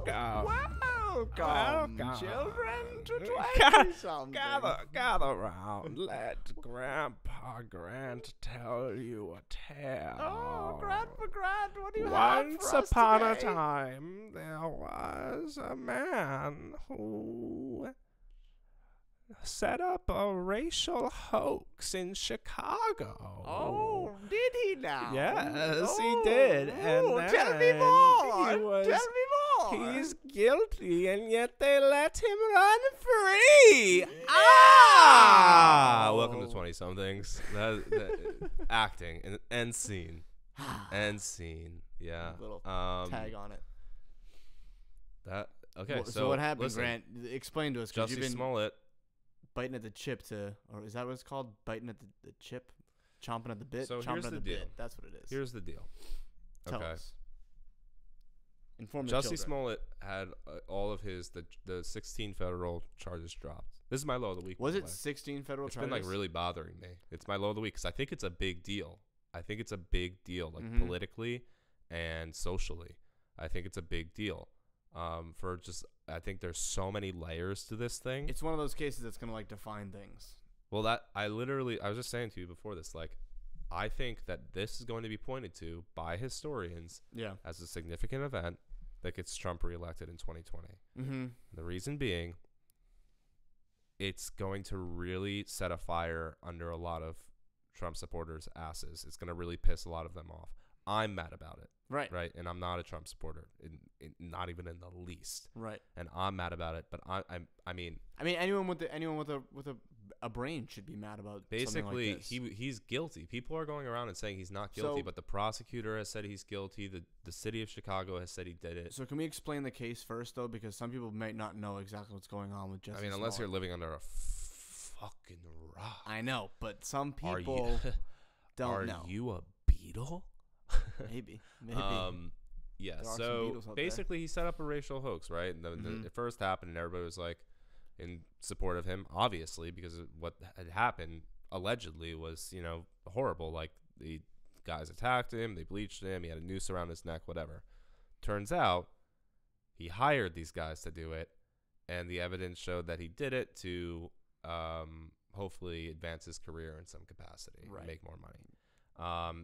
Welcome, children, to 20-something. Gather round. Let Grandpa Grant tell you a tale. Oh, Grandpa Grant, what do you have Once for us upon a today? time, there was a man who set up a racial hoax in Chicago. Oh, did he now? Yes, he did. And Oh, tell me then more. he was- Tell me more. He's guilty, and yet they let him run free. Ah! Welcome to 20-somethings. Acting and end scene. End scene. Yeah. Little tag on it. That okay. So what happened, listen, Grant? Explain to us. 'Cause you've Jussie been Smollett. biting at the chip or is that what it's called? Biting at the chip? Chomping at the bit? So Chomping here's at the the deal. bit. That's what it is. Here's the deal. Tell Okay. us. Inform the Jussie children. Smollett had all of his the 16 federal charges dropped. This is my low of the week. Was by it the way. 16 federal It's charges? been like really bothering me. It's my low of the week because I think it's a big deal. I think it's a big deal, like Mhm. politically and socially. I think it's a big deal. I think there's so many layers to this thing. It's one of those cases that's gonna like define things. Well, I was just saying to you before this, like, I think that this is going to be pointed to by historians Yeah. as a significant event that gets Trump reelected in 2020. Mm-hmm. The reason being, it's going to really set a fire under a lot of Trump supporters' asses. It's going to really piss a lot of them off. I'm mad about it, Right. right? And I'm not a Trump supporter, not even in the least. Right. And I'm mad about it. But I mean, anyone with a brain should be mad about basically, something like this. he's guilty. People are going around and saying he's not guilty, So- but the prosecutor has said he's guilty. The city of Chicago has said he did it. So can we explain the case first, though, because some people might not know exactly what's going on with Jussie I mean, unless you're Smollett. living under a fucking rock. I know, but some Are people you, don't are know. you a beetle? Maybe. Yeah. There are some So Beatles out basically, he set up a racial hoax, right? And Mhm. it first happened, and everybody was like in support of him, obviously, because what had happened allegedly was, horrible. Like, the guys attacked him, they bleached him, he had a noose around his neck, whatever. Turns out he hired these guys to do it, and the evidence showed that he did it to hopefully advance his career in some capacity, Right. and make more money.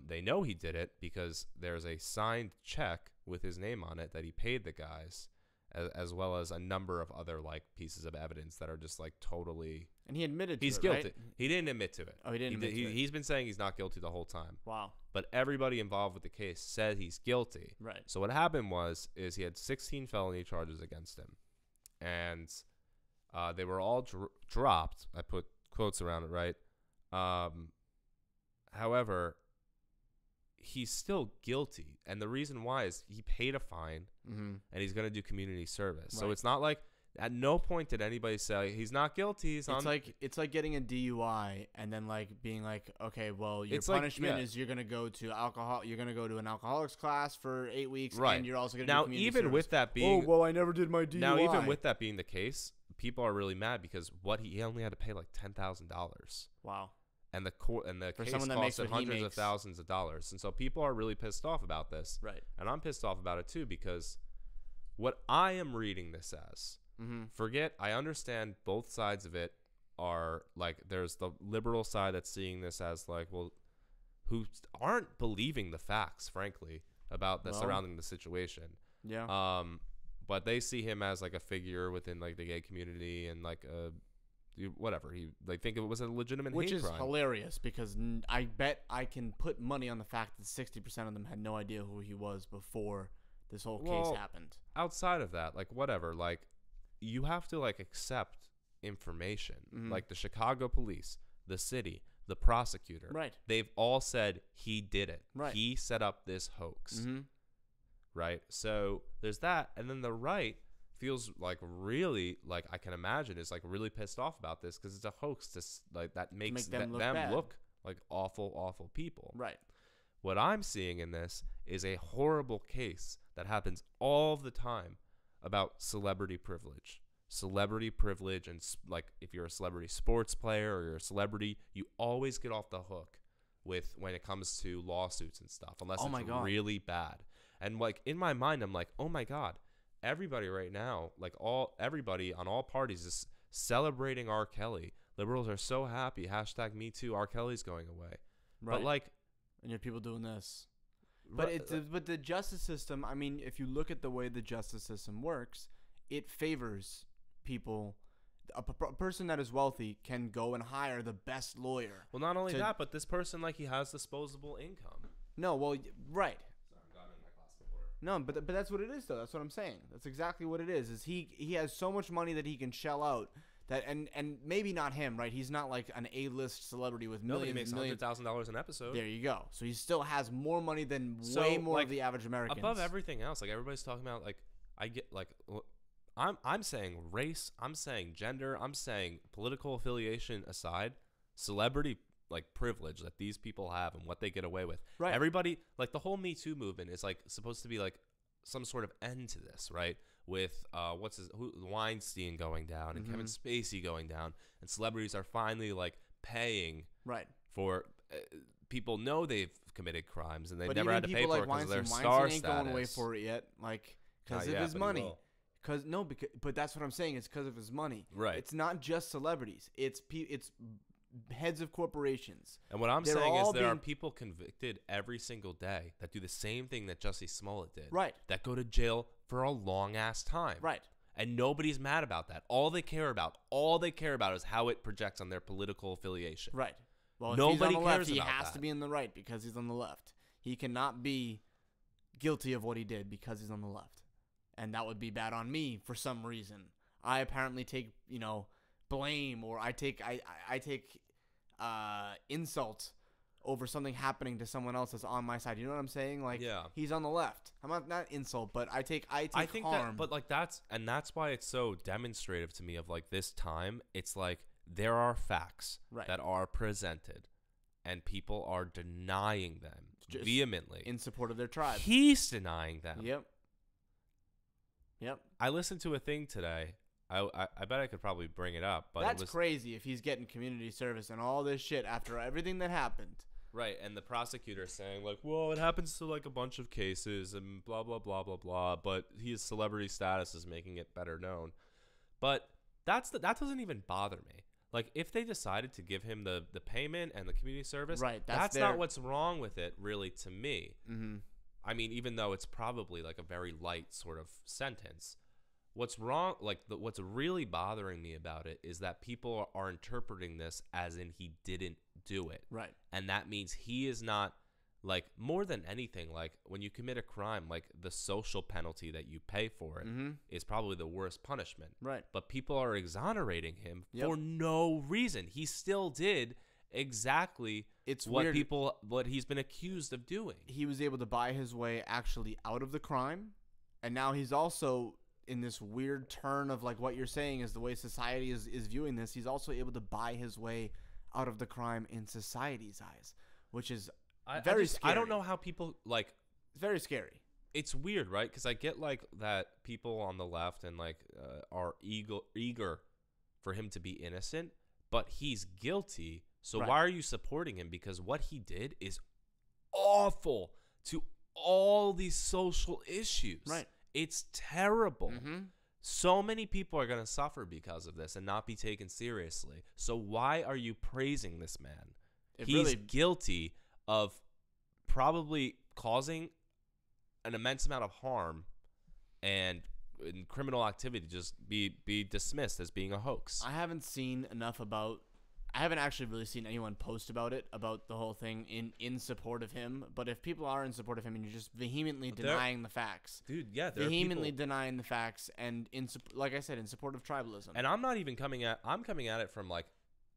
They know he did it because there's a signed check with his name on it that he paid the guys, as well as a number of other like pieces of evidence that are just like totally. And he admitted to He's it, guilty. right? He didn't admit to it. Oh, he didn't admit to it. He's been saying he's not guilty the whole time. Wow. But everybody involved with the case said he's guilty. Right. So what happened is he had 16 felony charges against him, and they were all dropped. I put quotes around it, right? However, he's still guilty, and the reason why is he paid a fine, Mm-hmm. and he's going to do community service. So Right. it's not like at no point did anybody say he's not guilty. It's like getting a DUI and then like being like, okay, well, your It's like- punishment yeah. is you're gonna go to an alcoholics class for 8 weeks, Right. and you're also gonna now do community even service. with that being oh well, I never did my DUI. now even with that being the case, people are really mad because he only had to pay like $10,000. wow, And the For case someone that makes costed what he hundreds of makes. thousands of dollars, and so people are really pissed off about this, right, and I'm pissed off about it too because what I am reading this as, mm-hmm. I understand both sides of it are like there's the liberal side that's seeing this as like, well, who aren't believing the facts, frankly, about the Well, surrounding the situation. yeah, But they see him as like a figure within like the gay community and like whatever they think it was a legitimate which hate is crime. hilarious because I bet I can put money on the fact that 60% of them had no idea who he was before this whole case happened. Outside of that, like whatever, like you have to like accept information. Mhm. Like the Chicago police, the city, the prosecutor, Right. they've all said he did it. Right. He set up this hoax. Mm-hmm. Right. So there's that, and then the right feels like really like I can imagine is like really pissed off about this because it's a hoax like that makes them look them bad. look like awful people. Right. What I'm seeing in this is a horrible case that happens all the time about celebrity privilege. Celebrity privilege, and like if you're a celebrity sports player or you're a celebrity, you always get off the hook with when it comes to lawsuits and stuff, unless Oh my it's God. really bad. And like in my mind, I'm like, oh my God, everybody right now, like everybody on all parties is celebrating R. Kelly. Liberals are so happy. # Me Too. R. Kelly's going away. Right. But like, and you have people doing this. But the justice system, I mean, if you look at the way the justice system works, it favors people. A person that is wealthy can go and hire the best lawyer. Well, not only that, but this person, like, he has disposable income. No, well, right. Sorry, got in my glass of water. No, but that's what it is, though. That's what I'm saying. That's exactly what it is. Is he has so much money that he can shell out that, and maybe not him, right? He's not like an A-list celebrity with millions. Nobody makes $100,000 an episode. There you go. So he still has more money than way more like, of the average American. Above everything else, like everybody's talking about, like I get like. I'm saying race, I'm saying gender, I'm saying political affiliation aside, celebrity like privilege that these people have and what they get away with. Right. Everybody, like the whole Me Too movement is like supposed to be like some sort of end to this, right? With Weinstein going down and Kevin Spacey going down, and celebrities are finally like paying for people know they've committed crimes and they've never had to pay for it because of their star status. Weinstein ain't going away for it yet, like because of his money. But that's what I'm saying. It's because of his money. Right. It's not just celebrities. It's heads of corporations. And what I'm saying is there are people convicted every single day that do the same thing that Jussie Smollett did. Right. That go to jail for a long ass time. Right. And nobody's mad about that. All they care about is how it projects on their political affiliation. Right. Well, nobody if he's on the cares left, he about has that. to be in the right because he's on the left. He cannot be guilty of what he did because he's on the left. And that would be bad on me for some reason. I apparently take, blame, or I take insult over something happening to someone else that's on my side. You know what I'm saying? Like, he's on the left. I'm not insult, but I think harm. But like that's why it's so demonstrative to me of like this time. It's like there are facts that are presented, and people are denying them vehemently in support of their tribe. He's denying them. Yep. I listened to a thing today. I bet I could probably bring it up, but that's crazy if he's getting community service and all this shit after everything that happened. Right, and the prosecutor saying like, well, it happens to like a bunch of cases and blah blah blah blah blah, but his celebrity status is making it better known. But that doesn't even bother me. Like if they decided to give him the payment and the community service, that's not what's wrong with it, really, to me. Mm-hmm. I mean, even though it's probably like a very light sort of sentence, what's wrong, like what's really bothering me about it is that people are interpreting this as in he didn't do it. Right. And that means he is not, like, more than anything, like when you commit a crime, like the social penalty that you pay for it is probably the worst punishment. Right. But people are exonerating him for no reason. He still did exactly what he's been accused of doing. He was able to buy his way actually out of the crime, and now he's also in this weird turn of like what you're saying is the way society is viewing this. He's also able to buy his way out of the crime in society's eyes, which is very scary. I don't know how people like. It's very scary. It's weird, right? Because I get like that people on the left and like are eager for him to be innocent, but he's guilty. So why are you supporting him? Because what he did is awful to all these social issues. Right. It's terrible. Mm-hmm. So many people are going to suffer because of this and not be taken seriously. So why are you praising this man? He's guilty of probably causing an immense amount of harm and criminal activity just be dismissed as being a hoax. I haven't actually really seen anyone post about the whole thing in support of him. But if people are in support of him and you're just vehemently denying the facts, dude, vehemently denying the facts, and like I said, in support of tribalism. And I'm not even coming at it from like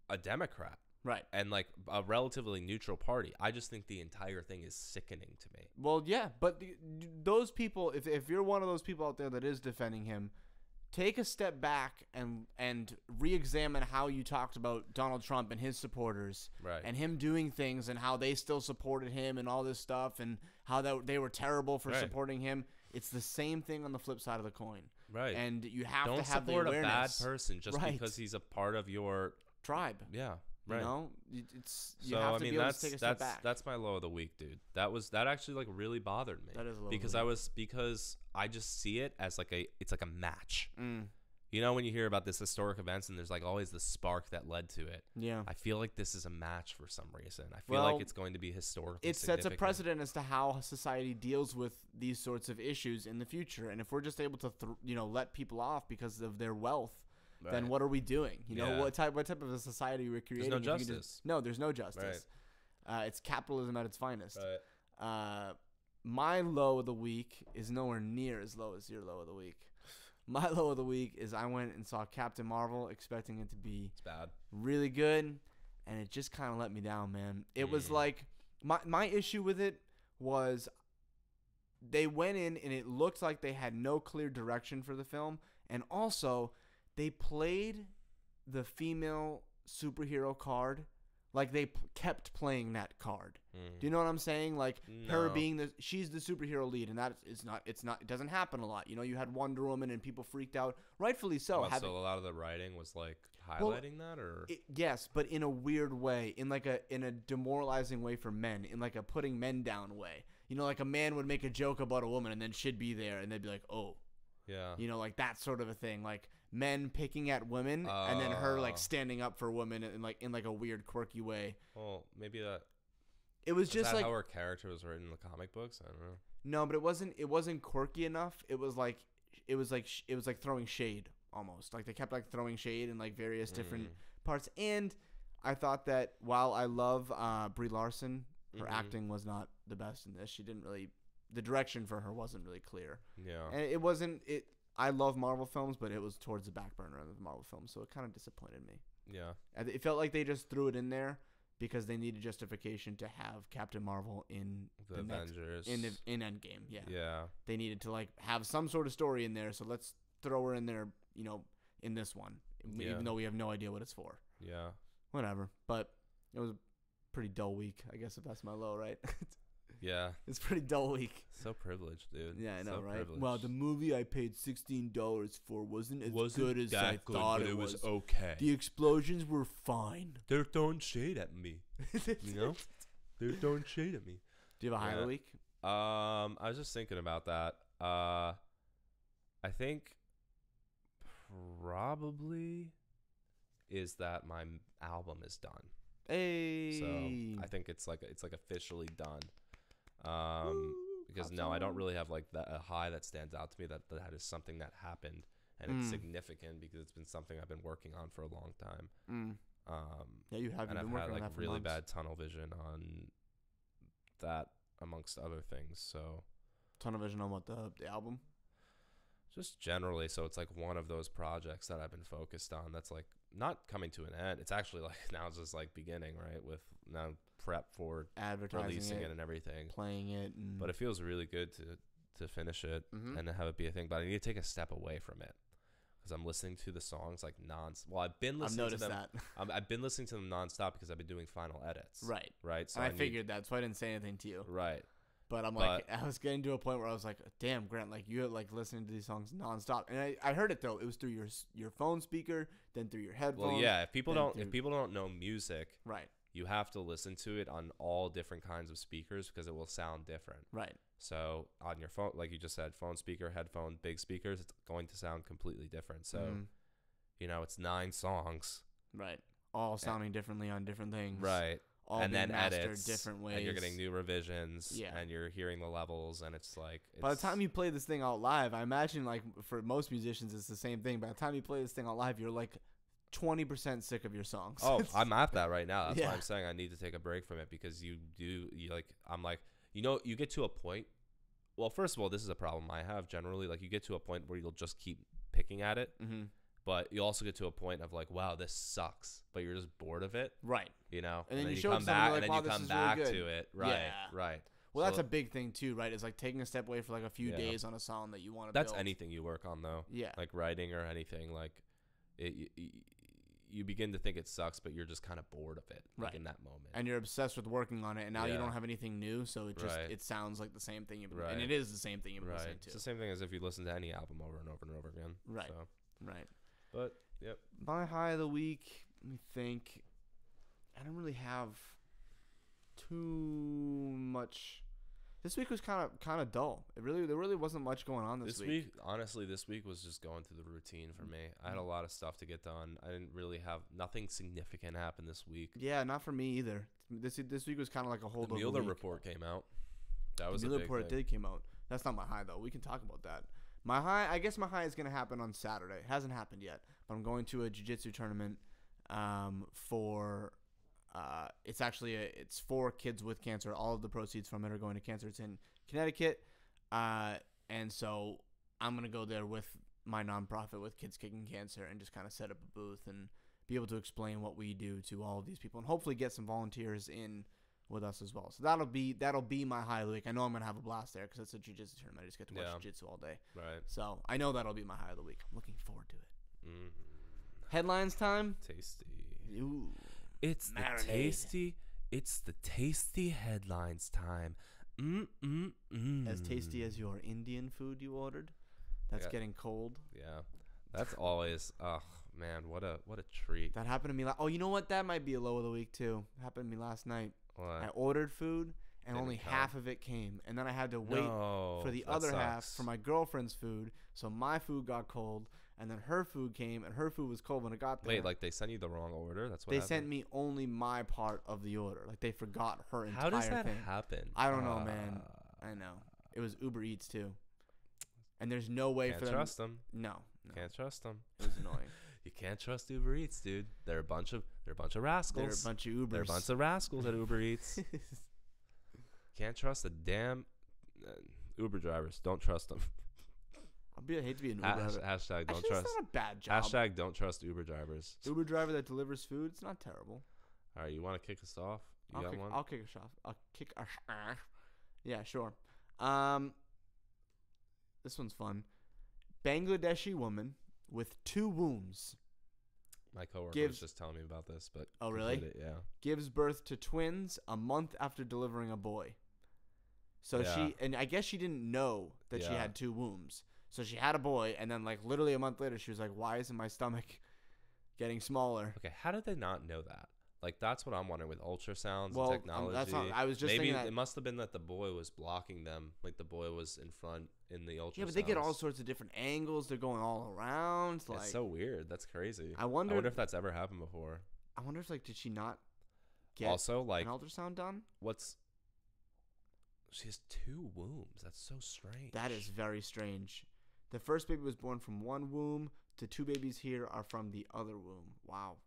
a Democrat, right? And like a relatively neutral party. I just think the entire thing is sickening to me. Well, yeah, but those people, if you're one of those people out there that is defending him, take a step back and re-examine how you talked about Donald Trump and his supporters, and him doing things and how they still supported him and all this stuff and how they were terrible for supporting him. It's the same thing on the flip side of the coin. Right. And you have Don't to have the support awareness. a bad person just because he's a part of your tribe. Yeah. You Right. know, it's you So have I to mean be able to take a step that's back. that's my low of the week, dude. That actually like really bothered me. That is a low of the because week. because I just see it as like it's like a match. Mm, You know, when you hear about this historic events and there's like always the spark that led to it. yeah. I feel like this is a match for some reason. I feel Well, like it's going to be historically It sets a significant. precedent as to how society deals with these sorts of issues in the future. And if we're just able to, let people off because of their wealth, then Right. what are we doing? Yeah. What type of a society we're creating? no if you can justice. no, there's no justice. It's capitalism at its finest. My low of the week is nowhere near as low as your low of the week. My low of the week is I went and saw Captain Marvel expecting it to be It's bad. really good, and it just kind of let me down, man. It was like my issue with it was they went in and it looked like they had no clear direction for the film, and also they played the female superhero card like they kept playing that card. Do you know what I'm saying? Like her No. being she's the superhero lead, and it doesn't happen a lot. You know, you had Wonder Woman and people freaked out, rightfully so. So a lot of the writing was like highlighting that, or Yes, but in a weird way, in a demoralizing way for men, in like a putting men down way. You know, like a man would make a joke about a woman and then she'd be there and they'd be like, oh, yeah, you know, like that sort of a thing. Like men picking at women and then her like standing up for women in like a weird quirky way. well, maybe that. It was Is just that like how her character was written in the comic books? I don't know. no, but it wasn't quirky enough. It was like throwing shade almost. Like they kept like throwing shade in like various different parts. And I thought that while I love Brie Larson, her acting was not the best in this. She didn't really the direction for her wasn't really clear. Yeah. And it wasn't it I love Marvel films, but it was towards the back burner of the Marvel films, so it kind of disappointed me. Yeah. It felt like they just threw it in there because they needed justification to have Captain Marvel in The Avengers. in Endgame. Yeah. Yeah. They needed to like have some sort of story in there, so let's throw her in there, you know, in this one, even though we have no idea what it's for. Yeah. Whatever. But it was a pretty dull week, I guess, if that's my low, right? Yeah. It's a pretty dull week. So privileged, dude. Yeah, I know, so right? Privileged. Well, the movie I paid $16 for wasn't good as I thought it was. okay. The explosions were fine. They're throwing shade at me. You know? They're throwing shade at me. Do you have a high of the week? I was just thinking about that. I think probably is that my album is done. Hey. So I think it's like officially done. Because I don't really have like a high that stands out to me that is something that happened and it's significant because it's been something I've been working on for a long time. Yeah, you have. And You've I've been had working on like that for really months. bad tunnel vision on that amongst other things. So Tunnel vision on what the album? just generally, so it's like one of those projects that I've been focused on that's like not coming to an end. It's actually like now it's just like beginning, right? With now prep for Advertising releasing it it and everything. playing it. And But it feels really good to finish it and to have it be a thing. But I need to take a step away from it because I'm listening to the songs like Well, I've been listening to them. I've been listening to them nonstop because I've been doing final edits. Right. Right. So and I figured that, so I didn't say anything to you. Right. But I was getting to a point where I was like, damn, Grant, like you're like listening to these songs nonstop. And I heard it though. It was through your phone speaker, then through your headphones. Well, yeah. If people don't know music, right, you have to listen to it on all different kinds of speakers because it will sound different. Right. So on your phone, like you just said, phone speaker, headphone, big speakers, it's going to sound completely different. So, it's 9 songs. Right. All sounding differently on different things. Right. All and then mastered edits different ways. and you're getting new revisions. Yeah. And you're hearing the levels, and it's like. By the time you play this thing out live, I imagine like for most musicians, it's the same thing. By the time you play this thing out live, you're like 20% sick of your songs. Oh, I'm at that right now. That's Yeah. why I'm saying I need to take a break from it because you get to a point. Well, first of all, this is a problem I have generally. Like you get to a point where you'll just keep picking at it. Mm-hmm. But you also get to a point of like, wow, this sucks. But you're just bored of it. Right. You know? And then you come showed back something like, and then wow, you this come is back really good. to it. Right. Yeah. Right. Well, So that's a big thing too, right? It's like taking a step away for like a few days on a song that you want to That's build. anything you work on though. Yeah. Like writing or anything. Like you begin to think it sucks, but you're just kind of bored of it like, in that moment. And you're obsessed with working on it, and now you Yeah. don't have anything new, so it just Right. it sounds like the same thing. And Right. it is the same thing you've been listening Right. to. It's the same thing as if you listen to any album over and over and over again. Right. So. Right. But, yep. My high of the week, let me think. I don't really have too much. This week was kind of dull. There really wasn't much going on this week. Honestly, this week was just going through the routine for me. I had a lot of stuff to get done. I didn't really have nothing significant happen this week. Yeah, not for me either. This week was kind of like a holdover. The Mueller week. report came out. That was the a Mueller big report thing. did came out. That's not my high though. We can talk about that. My high, I guess my high is gonna happen on Saturday. It hasn't happened yet, but I'm going to a jiu-jitsu tournament for. It's for kids with cancer. All of the proceeds from it are going to cancer. It's in Connecticut, and so I'm gonna go there with my nonprofit with Kids Kicking Cancer and just kind of set up a booth and be able to explain what we do to all of these people and hopefully get some volunteers in with us as well. So that'll be my high of the week. I know I'm gonna have a blast there because it's a jiu-jitsu tournament. I just get to watch jiu-jitsu all day. Right. So I know that'll be my high of the week. I'm looking forward to it. Mm. Headlines time. Tasty. Ooh. It's the tasty headlines time. As tasty as your Indian food you ordered. That's getting cold. Yeah, that's always. Oh man, what a treat. That happened to me. Oh, you know what? That might be a low of the week too. It happened to me last night. What? I ordered food and Didn't only come. half of it came, and then I had to wait for the that other sucks. half for my girlfriend's food. So my food got cold, and then her food came, and her food was cold when it got there. Wait, like they sent you the wrong order? That's what they happened? sent me only my part of the order. Like they forgot her entire How does that thing. happen? I don't know, man. I know. It was Uber Eats too, and there's no way Can't for them. trust them. No. Can't trust them. It was annoying. You can't trust Uber Eats, dude. They're a bunch of rascals. They're a bunch of Ubers. They're a bunch of rascals at Uber Eats. Can't trust the damn Uber drivers. Don't trust them. I hate to be an Uber driver. Hashtag don't Actually, trust. it's not a bad job. Hashtag don't trust Uber drivers. Uber driver that delivers food. It's not terrible. All right, you want to kick us off? You got one? I'll kick us off. I'll kick. Yeah, sure. This one's fun. Bangladeshi woman with 2 wombs My coworker was just telling me about this, but oh really? Yeah. Gives birth to twins a month after delivering a boy. So and I guess she didn't know that she had 2 wombs. So she had a boy, and then like literally a month later, she was like, "Why isn't my stomach getting smaller?" Okay, how did they not know that? Like that's what I'm wondering with ultrasounds Well, and technology. that's not, I was just maybe thinking that it must have been that the boy was blocking them, like the boy was in front in the ultrasound. yeah, but they get all sorts of different angles. They're going all around. Like, it's so weird. That's crazy. I wonder if that's ever happened before. I wonder if like did she not get also like an ultrasound done? She has 2 wombs. That's so strange. That is very strange. The first baby was born from one womb. The 2 babies here are from the other womb. Wow.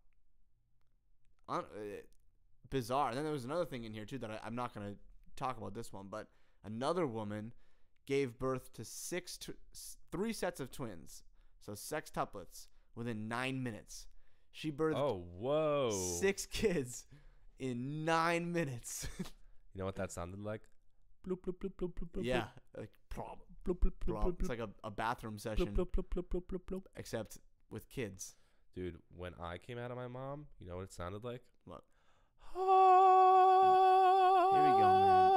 Bizarre. And then there was another thing in here too that I'm not going to talk about this one, but another woman gave birth to 3 sets of twins, so sextuplets, within 9 minutes. She birthed 6 kids in 9 minutes. You know what that sounded like? Bloop, bloop, bloop, bloop, bloop, bloop, Yeah, like plop, bloop, bloop, bloop, plop. bloop, It's like a bathroom session, bloop, bloop, bloop, bloop, bloop, bloop. except with kids. Dude, when I came out of my mom, you know what it sounded like? What? Here we go, man.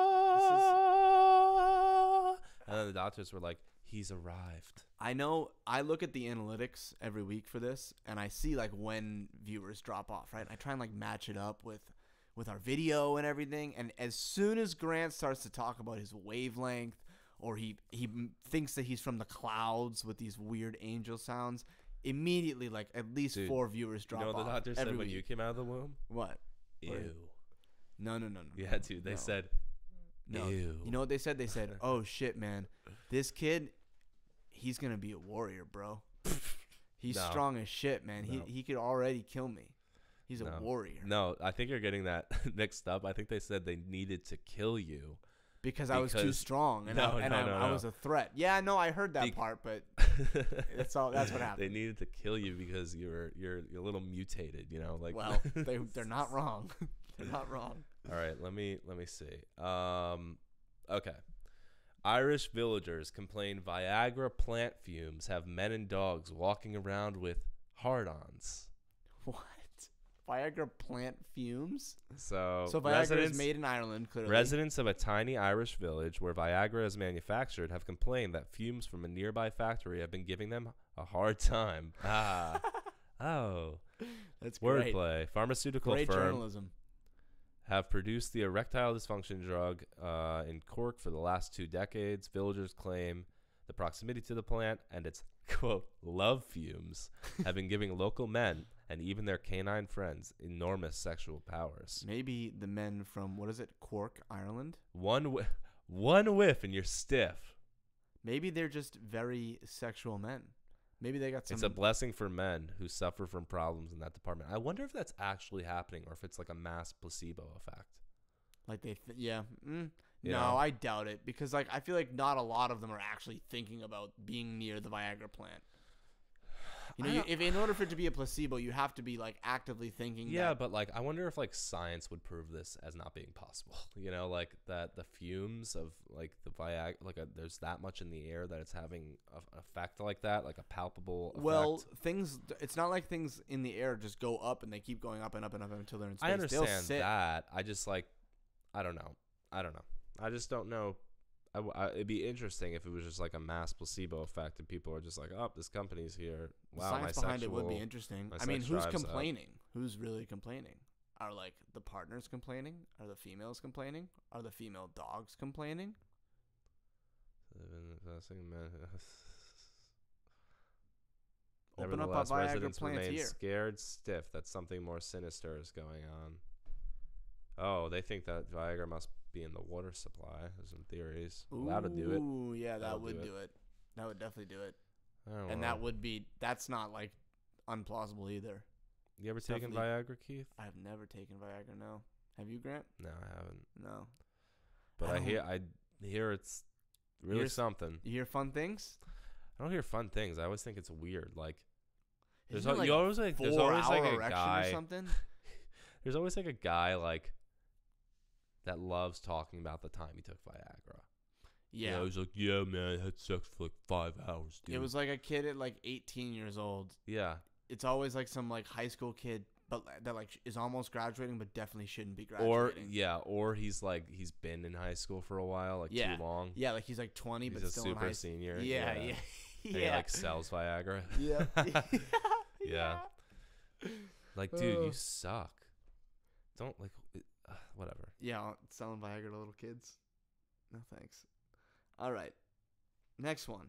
And then the doctors were like, he's arrived. I know. I look at the analytics every week for this, and I see like when viewers drop off, right? I try and like match it up with our video and everything. And as soon as Grant starts to talk about his wavelength, or he thinks that he's from the clouds with these weird angel sounds, immediately like at least 4 viewers drop off. You know what the doctor said when you came out of the womb? What? Ew. No. Yeah, dude. They said, no. Ew. You know what they said? They said, "Oh shit, man, this kid, he's gonna be a warrior, bro. He's strong as shit, man. He could already kill me. He's a warrior." No, I think you're getting that mixed up. I think they said they needed to kill you because I was too strong and I was a threat. Yeah, no, I heard that part, but that's what happened. They needed to kill you because you're a little mutated, you know. Like, well, they're not wrong. They're not wrong. All right, let me see. Okay. Irish villagers complain Viagra plant fumes have men and dogs walking around with hard-ons. What? Viagra plant fumes? So Viagra is made in Ireland, clearly. Residents of a tiny Irish village where Viagra is manufactured have complained that fumes from a nearby factory have been giving them a hard time. Oh. That's great. Wordplay. Pharmaceutical great firm journalism. have produced the erectile dysfunction drug in Cork for the last 2 decades. Villagers claim the proximity to the plant and its, quote, love fumes have been giving local men and even their canine friends enormous sexual powers. Maybe the men from, what is it, Cork, Ireland? One whiff and you're stiff. Maybe they're just very sexual men. Maybe they got some. It's a blessing for men who suffer from problems in that department. I wonder if that's actually happening or if it's like a mass placebo effect. Like they, yeah. No, Yeah. I doubt it because like I feel like not a lot of them are actually thinking about being near the Viagra plant. You know, if in order for it to be a placebo, you have to be like actively thinking. Yeah, but like I wonder if like science would prove this as not being possible. You know, like that the fumes of like the Viagra, like there's that much in the air that it's having an effect like that, like a palpable effect. Well, things. It's not like things in the air just go up and they keep going up and up and up until they're in space. I understand that. I just like, I don't know. I just don't know. It'd be interesting if it was just like a mass placebo effect and people are just like, oh, this company's here. Wow, science behind it would be interesting. I mean, who's complaining? Who's really complaining? Are like the partners complaining? Are the females complaining? Are the female dogs complaining? Open up a Nevertheless, Viagra residents plant remain here. scared stiff that something more sinister is going on. Oh, they think that Viagra must be in the water supply. There's some theories. That'll do it. Ooh, yeah, that That'll would do do it. That would definitely do it. I don't And know. that would be, that's not like unplausible either. You ever it's taken definitely- Viagra, Keith? I've never taken Viagra, no. Have you, Grant? No, I haven't. No. But I I hear it's really Here's- something. You hear fun things? I don't hear fun things. I always think it's weird. Like there's Isn't it you always like there's always like a erection guy. or something? There's always like a guy like that loves talking about the time he took Viagra. Yeah. You know, he's like, yeah, man, I had sex for like 5 hours, dude. It was like a kid at like 18 years old. Yeah. It's always like some like high school kid, but that like is almost graduating, but definitely shouldn't be Or graduating. or he's like he's been in high school for a while, like Yeah. too long. Yeah, like he's like 20, He's but a still in super high senior. Yeah, yeah. yeah. And he like sells Viagra. Yeah. Yeah. Like, dude, you suck. Don't like whatever. Yeah, selling Viagra to little kids. No thanks. All right. Next one.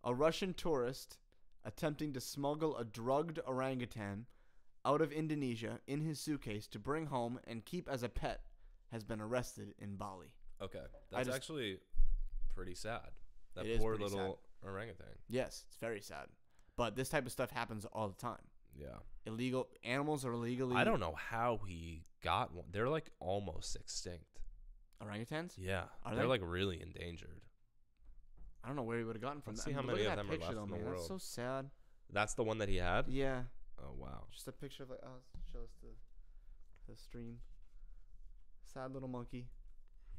A Russian tourist attempting to smuggle a drugged orangutan out of Indonesia in his suitcase to bring home and keep as a pet has been arrested in Bali. Okay. That's actually pretty sad. That It is poor pretty little orangutan. Yes, it's very sad. But this type of stuff happens all the time. Yeah. Illegal animals are illegally. I don't know how he got one. They're like almost extinct. Orangutans? Yeah. Are They're they? like really endangered. I don't know where he would have gotten from Let's that. see how Look many at of that them are picture, left though, in the man. world. That's so sad. That's the one that he had? Yeah. Oh, wow. Just a picture of like, oh, show us the stream. Sad little monkey.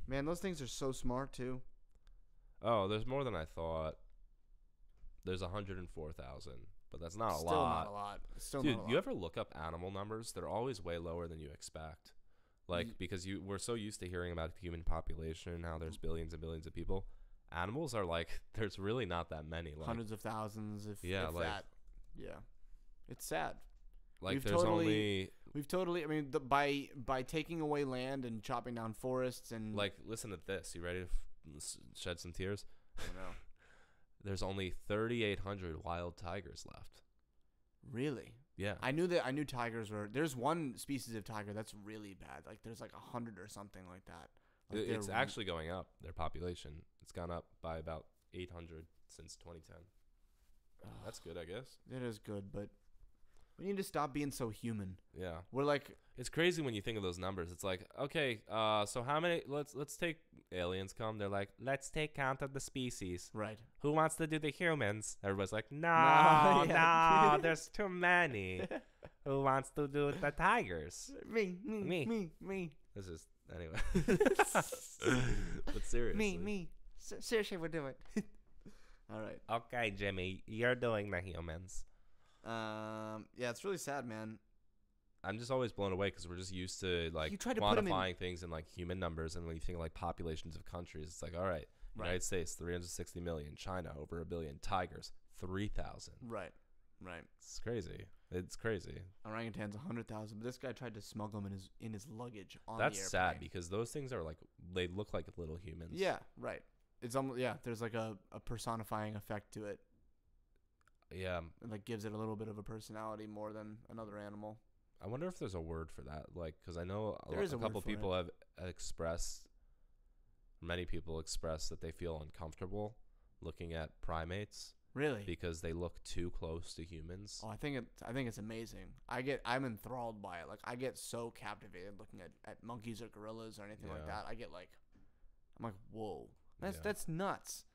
Man, those things are so smart too. Oh, there's more than I thought. There's 104,000, but that's not a Still lot. not a lot. Still Dude, not a lot. you ever look up animal numbers? They're always way lower than you expect. Like, because we're so used to hearing about the human population, how there's billions and billions of people. Animals are like, there's really not that many. Like, hundreds of thousands, if like, that. Yeah, it's sad. like we've there's totally- only We've totally. I mean, by taking away land and chopping down forests and like. Listen to this. You ready to shed some tears? I don't know. There's only 3,800 wild tigers left. Really? Yeah. I knew tigers were. There's one species of tiger that's really bad. Like there's like 100 or something like that. Like It's actually going up. Their population. It's gone up by about 800 since 2010. That's good, I guess. It is good, but we need to stop being so human. Yeah. We're like, It's crazy when you think of those numbers. It's like, okay, so how many? Let's take aliens come. They're like, let's take count of the species. right. Who wants to do the humans? Everybody's like, no, yeah. no, there's too many. Who wants to do the tigers? Me. This is anyway. But seriously, Me. Seriously, we'll do it. All right. Okay, Jimmy, you're doing the humans. Yeah, it's really sad, man. I'm just always blown away because we're just used to like You try to put 'em in- quantifying things in like human numbers, and when you think like populations of countries, it's like, all right, Right. United States 360 million, China over 1 billion, tigers 3,000. Right. It's crazy. It's crazy. Orangutan's 100,000, but this guy tried to smuggle them in his luggage on That's the sad airplane. because those things are like they look like little humans. Yeah, right. It's almost there's like a personifying effect to it. Yeah. It like gives it a little bit of a personality more than another animal. I wonder if there's a word for that. Like, because I know a couple word for people have expressed, many people express that they feel uncomfortable looking at primates. Really? Because they look too close to humans. Oh, I think it's amazing. I'm enthralled by it. Like I get so captivated looking at monkeys or gorillas or anything like that. I'm like, whoa, that's nuts.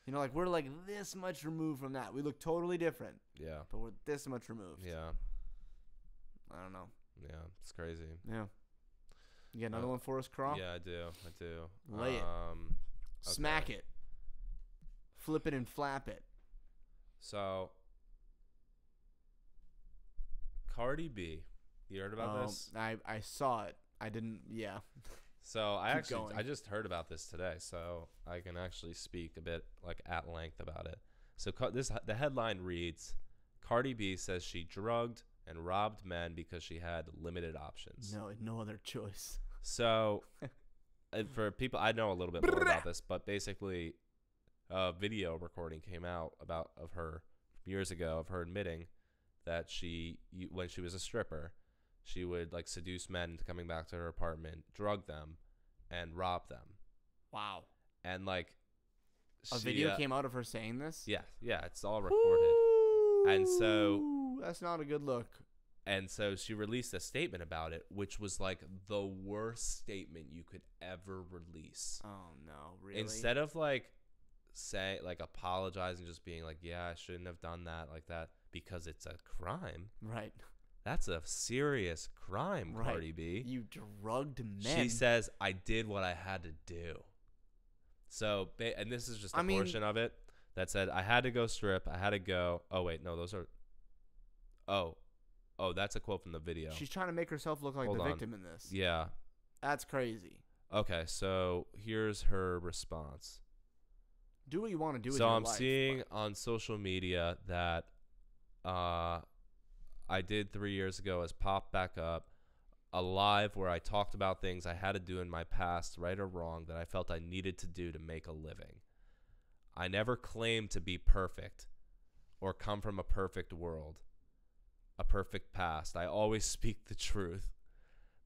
You know, like we're like this much removed from that. We look totally different. Yeah. But we're this much removed. Yeah. I don't know. Yeah, it's crazy. Yeah. You got another one for us, Craw? Yeah, I do. Lay it. Okay. Smack it. Flip it and flap it. So, Cardi B, you heard about this? I saw it. I didn't. Yeah. So I just heard about this today, so I can actually speak a bit like at length about it. So the headline reads, Cardi B says she drugged and robbed men because she had limited options. No other choice. So, for people, I know a little bit more about this, but basically, a video recording came out of her years ago of her admitting that when she was a stripper, she would like seduce men into coming back to her apartment, drug them, and rob them. Wow. And like a video came out of her saying this? Yeah, it's all recorded. Ooh, and so that's not a good look. And so she released a statement about it, which was like the worst statement you could ever release. Oh no, really? Instead of like apologizing, just being like, yeah, I shouldn't have done that like that because it's a crime. Right. That's a serious crime, right. Cardi B. You drugged men. She says, I did what I had to do. So, and this is just a portion of it that said, I had to go strip. I had to go. Oh, wait, no, those are. Oh, that's a quote from the video. She's trying to make herself look like the victim in this. Yeah. That's crazy. Okay, so here's her response. Do what you want to do with your life. So I'm seeing on social media that I did 3 years ago has popped back up, a live where I talked about things I had to do in my past, right or wrong, that I felt I needed to do to make a living. I never claimed to be perfect or come from a perfect world, a perfect past. I always speak the truth.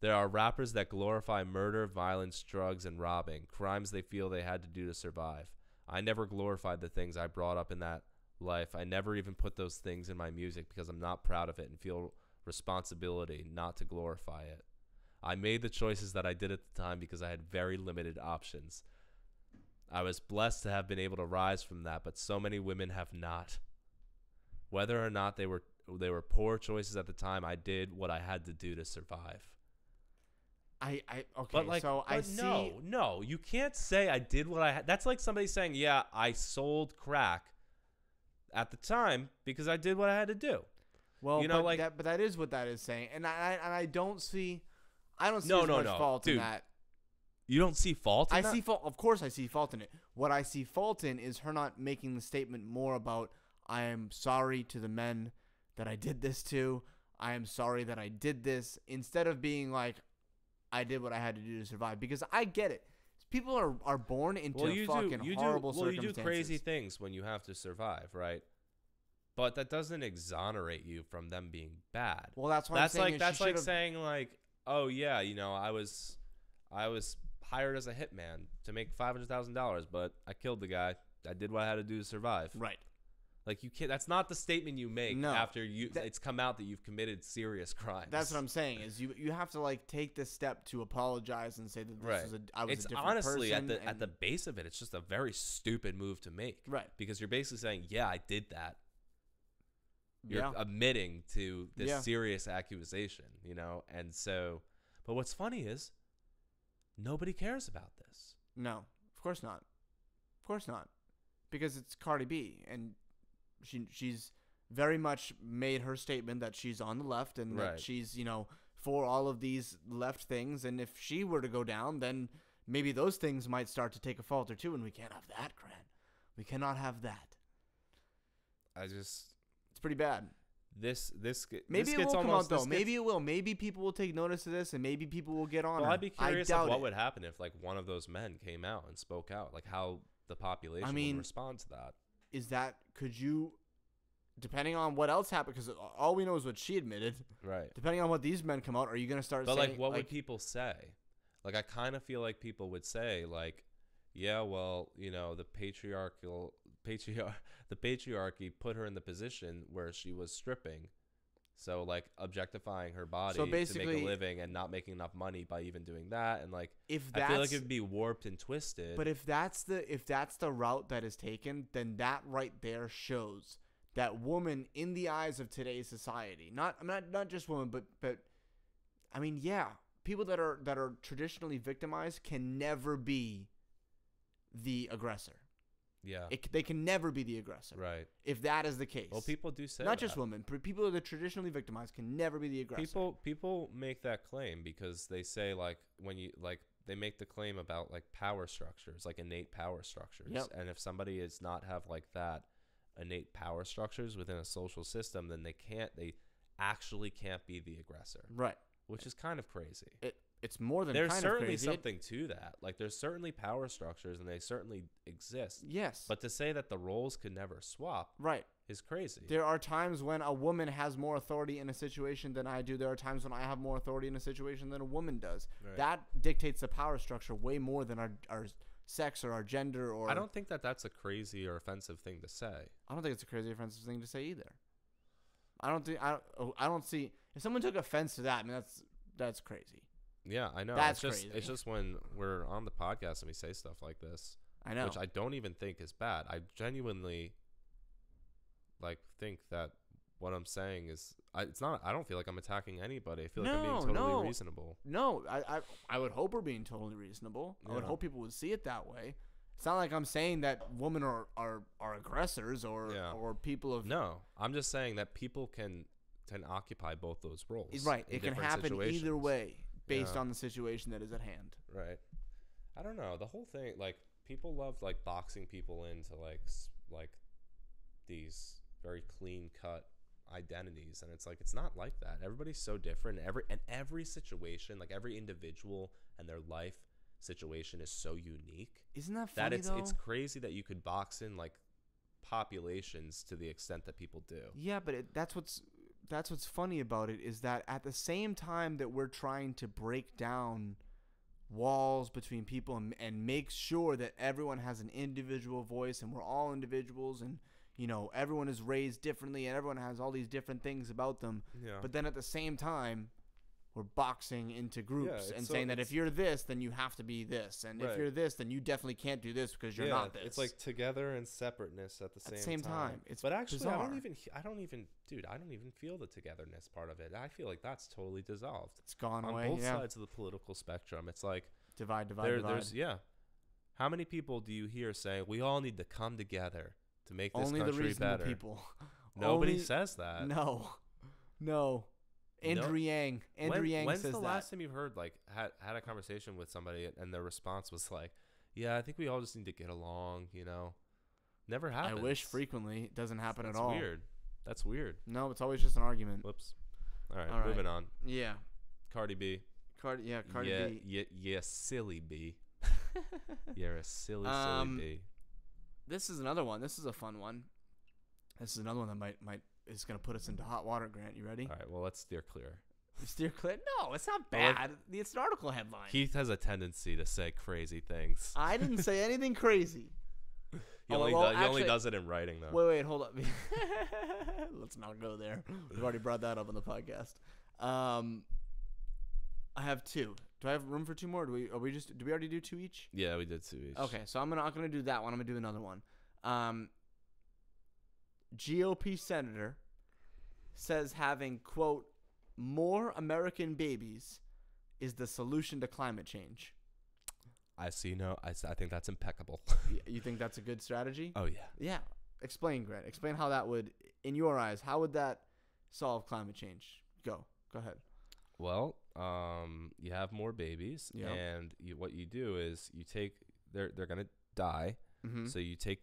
There are rappers that glorify murder, violence, drugs, and robbing, crimes they feel they had to do to survive. I never glorified the things I brought up in that life. I never even put those things in my music because I'm not proud of it and feel responsibility not to glorify it. I made the choices that I did at the time because I had very limited options. I was blessed to have been able to rise from that, but so many women have not. Whether or not they were poor choices at the time, I did what I had to do to survive. Okay, I see. No, you can't say I did what I had. That's like somebody saying, yeah, I sold crack at the time because I did what I had to do. Well, but that is what that is saying, and I don't see as much fault in that. You don't see fault in that? I see fault. Of course, I see fault in it. What I see fault in is her not making the statement more about, I am sorry to the men that I did this to. I am sorry that I did this, instead of being like, I did what I had to do to survive. Because I get it. People are born into horrible circumstances. You do crazy things when you have to survive, right? But that doesn't exonerate you from them being bad. Well, that's what I'm saying. That's like saying like, oh yeah, I was hired as a hitman to make $500,000, but I killed the guy. I did what I had to do to survive. Right. Like you can't. That's not the statement you make after it's come out that you've committed serious crimes. That's what I'm saying. Is you have to like take this step to apologize and say that this was I was a different honestly person. At the base of it, it's just a very stupid move to make. Right. Because you're basically saying, yeah, I did that. You're admitting to this serious accusation, and so. But what's funny is, nobody cares about this. No, of course not. Of course not, because it's Cardi B and. She's very much made her statement that she's on the left and that she's, for all of these left things. And if she were to go down, then maybe those things might start to take a falter too. And we can't have that, Cran. We cannot have that. It's pretty bad. Maybe it gets will come almost, out though. this Maybe gets, it will. Maybe people will take notice of this, and maybe people will get on. well, her. I'd be curious I of doubt what it. would happen if like one of those men came out and spoke out, like how the population would respond to that. Is that, could you, depending on what else happened, because all we know is what she admitted. Right. Depending on what these men come out, are you going to start But saying, like, what would people say? Like, I kind of feel like people would say, like, yeah, well, you know, the patriarchy put her in the position where she was stripping. So, like, objectifying her body to make a living and not making enough money by even doing that. And, like, I feel like it would be warped and twisted. But if that's the route that is taken, then that right there shows that woman in the eyes of today's society, not just women, but I mean, yeah, people that are traditionally victimized can never be the aggressor. Yeah. They can never be the aggressor. Right. If that is the case. Well, people do say not just women, but people that are traditionally victimized can never be the aggressor. People make that claim because they say, like, when you, like, they make the claim about, like, power structures, like innate power structures. Yep. And if somebody does not have, like, that innate power structures within a social system, then they actually can't be the aggressor. Right. Which is kind of crazy. It's more than there's kind of certainly crazy. Something to that. Like, there's certainly power structures, and they certainly exist. Yes. But to say that the roles could never swap, right, is crazy. There are times when a woman has more authority in a situation than I do. There are times when I have more authority in a situation than a woman does. Right. That dictates the power structure way more than our sex or our gender. Or I don't think that that's a crazy or offensive thing to say. I don't think it's a crazy or offensive thing to say either. I don't see if someone took offense to that. I mean, that's crazy. Yeah, I know. That's crazy. It's just when we're on the podcast and we say stuff like this, I know, which I don't even think is bad. I genuinely think that what I'm saying is, it's not. I don't feel like I'm attacking anybody. I feel like I'm being totally reasonable. No, I would hope we're being totally reasonable. Yeah. I would hope people would see it that way. It's not like I'm saying that women are aggressors or people of. No, I'm just saying that people can occupy both those roles. Right. It can happen either way. Based on the situation that is at hand. Right. I don't know. The whole thing, like, people love, like, boxing people into, like these very clean-cut identities. And it's like, it's not like that. Everybody's so different. Every situation, like, every individual and their life situation is so unique. Isn't that funny, it's crazy that you could box in, like, populations to the extent that people do. Yeah, but that's what's funny about it, is that at the same time that we're trying to break down walls between people and make sure that everyone has an individual voice and we're all individuals and, you know, everyone is raised differently and everyone has all these different things about them. Yeah. But then at the same time, we're boxing into groups and saying that if you're this, then you have to be this. And if you're this, then you definitely can't do this because you're not this. It's like together and separateness at the same time. But actually, bizarre. I don't even feel the togetherness part of it. I feel like that's totally dissolved. It's gone away. On both sides of the political spectrum. It's like divide. There's how many people do you hear saying we all need to come together to make this country better? Only the reasonable people. Nobody says that. No. Andrew Yang says that. When's the last time you heard, like, had a conversation with somebody and their response was like, yeah, I think we all just need to get along, you know? Never happens. I wish frequently. It doesn't happen at all. That's weird. No, it's always just an argument. Whoops. All right, moving on. Yeah. Cardi B. Cardi B. Yeah, silly B. You're a silly B. This is another one. This is a fun one. This is another one that might is going to put us into hot water, Grant. You ready? All right, well, let's steer clear. Steer clear? No, it's not bad. It's an article headline. Keith has a tendency to say crazy things. I didn't say anything crazy. He only does it in writing, though. Wait, hold up. Let's not go there. We've already brought that up on the podcast. I have two. Do I have room for two more? Did we already do two each? Yeah, we did two each. Okay, so I'm not gonna do that one. I'm gonna do another one. GOP senator says having, quote, more American babies is the solution to climate change. I think that's impeccable. You think that's a good strategy? Oh, yeah. Yeah. Explain, Grant. Explain how that would, in your eyes, how would that solve climate change? Go ahead. Well, you have more babies, and what you do is you take, they're going to die, so you take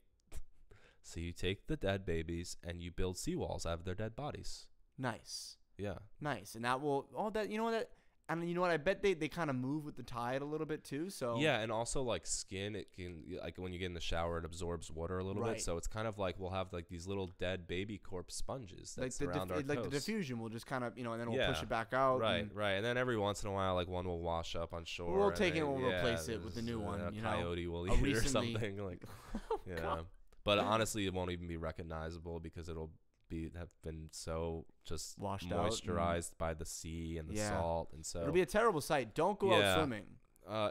the dead babies and you build seawalls out of their dead bodies. Nice. Yeah. Nice. And that will I bet they kind of move with the tide a little bit too. So yeah, and also like skin, it can, like when you get in the shower, it absorbs water a little bit. So it's kind of like we'll have like these little dead baby corpse sponges that surround our like the toast. diffusion will just kind of, and then we'll push it back out. Right. And then every once in a while, like one will wash up on shore. We'll take it and we'll replace it with a new one. A coyote will eat it or something. Like, yeah. God. But honestly, it won't even be recognizable because it'll have been so just washed moisturized by the sea and the salt, and so it'll be a terrible sight. Don't go out swimming.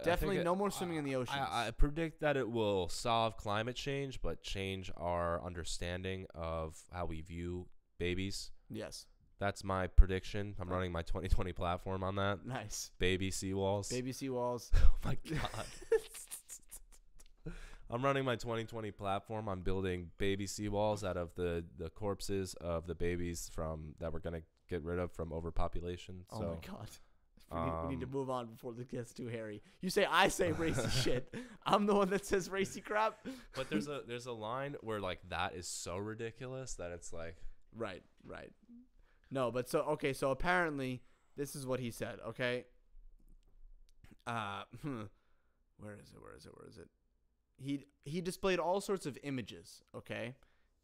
Definitely no more swimming in the oceans. I predict that it will solve climate change, but change our understanding of how we view babies. Yes. That's my prediction. I'm running my 2020 platform on that. Nice. Baby seawalls. Baby seawalls. Oh my God. I'm running my 2020 platform. I'm building baby seawalls out of the corpses of the babies that we're going to get rid of from overpopulation. Oh my God. We need to move on before this gets too hairy. I say racy shit. I'm the one that says racy crap. But there's a line where like that is so ridiculous that it's like. Right. No, but so apparently this is what he said, okay? Where is it? He displayed all sorts of images, okay,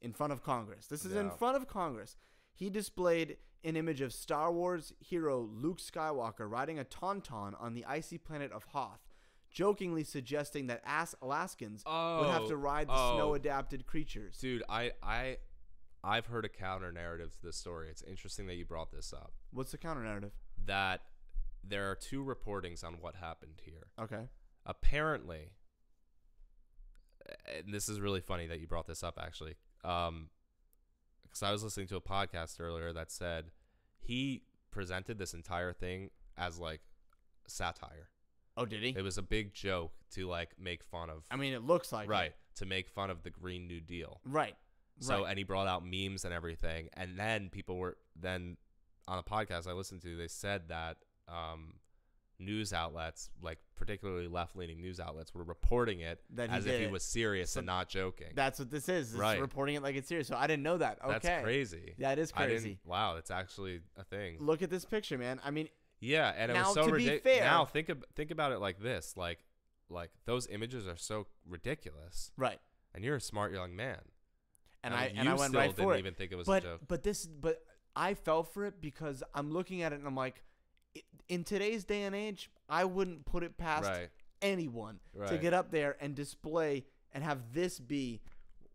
in front of Congress. This is in front of Congress. He displayed an image of Star Wars hero Luke Skywalker riding a tauntaun on the icy planet of Hoth, jokingly suggesting that Alaskans would have to ride the snow-adapted creatures. Dude, I've heard a counter-narrative to this story. It's interesting that you brought this up. What's the counter-narrative? That there are two reportings on what happened here. Okay. Apparently, and this is really funny that you brought this up, actually, because I was listening to a podcast earlier that said he presented this entire thing as like satire. Oh, did he? It was a big joke to like make fun of. I mean, it looks like right to make fun of the Green New Deal. Right. So and he brought out memes and everything, and then people were on a podcast I listened to, they said that news outlets, like particularly left-leaning news outlets, were reporting it as if he was serious and not joking. That's what this is. It's reporting it like it's serious. So I didn't know that. Okay. That's crazy. That is crazy. Wow, that's actually a thing. Look at this picture, man. I mean, yeah, and it was so ridiculous. Now think about it like this. Like those images are so ridiculous. Right. And you're a smart young man. And I went right for it. Didn't even think it was a joke. But I fell for it because I'm looking at it and I'm like, in today's day and age, I wouldn't put it past anyone to get up there and display and have this be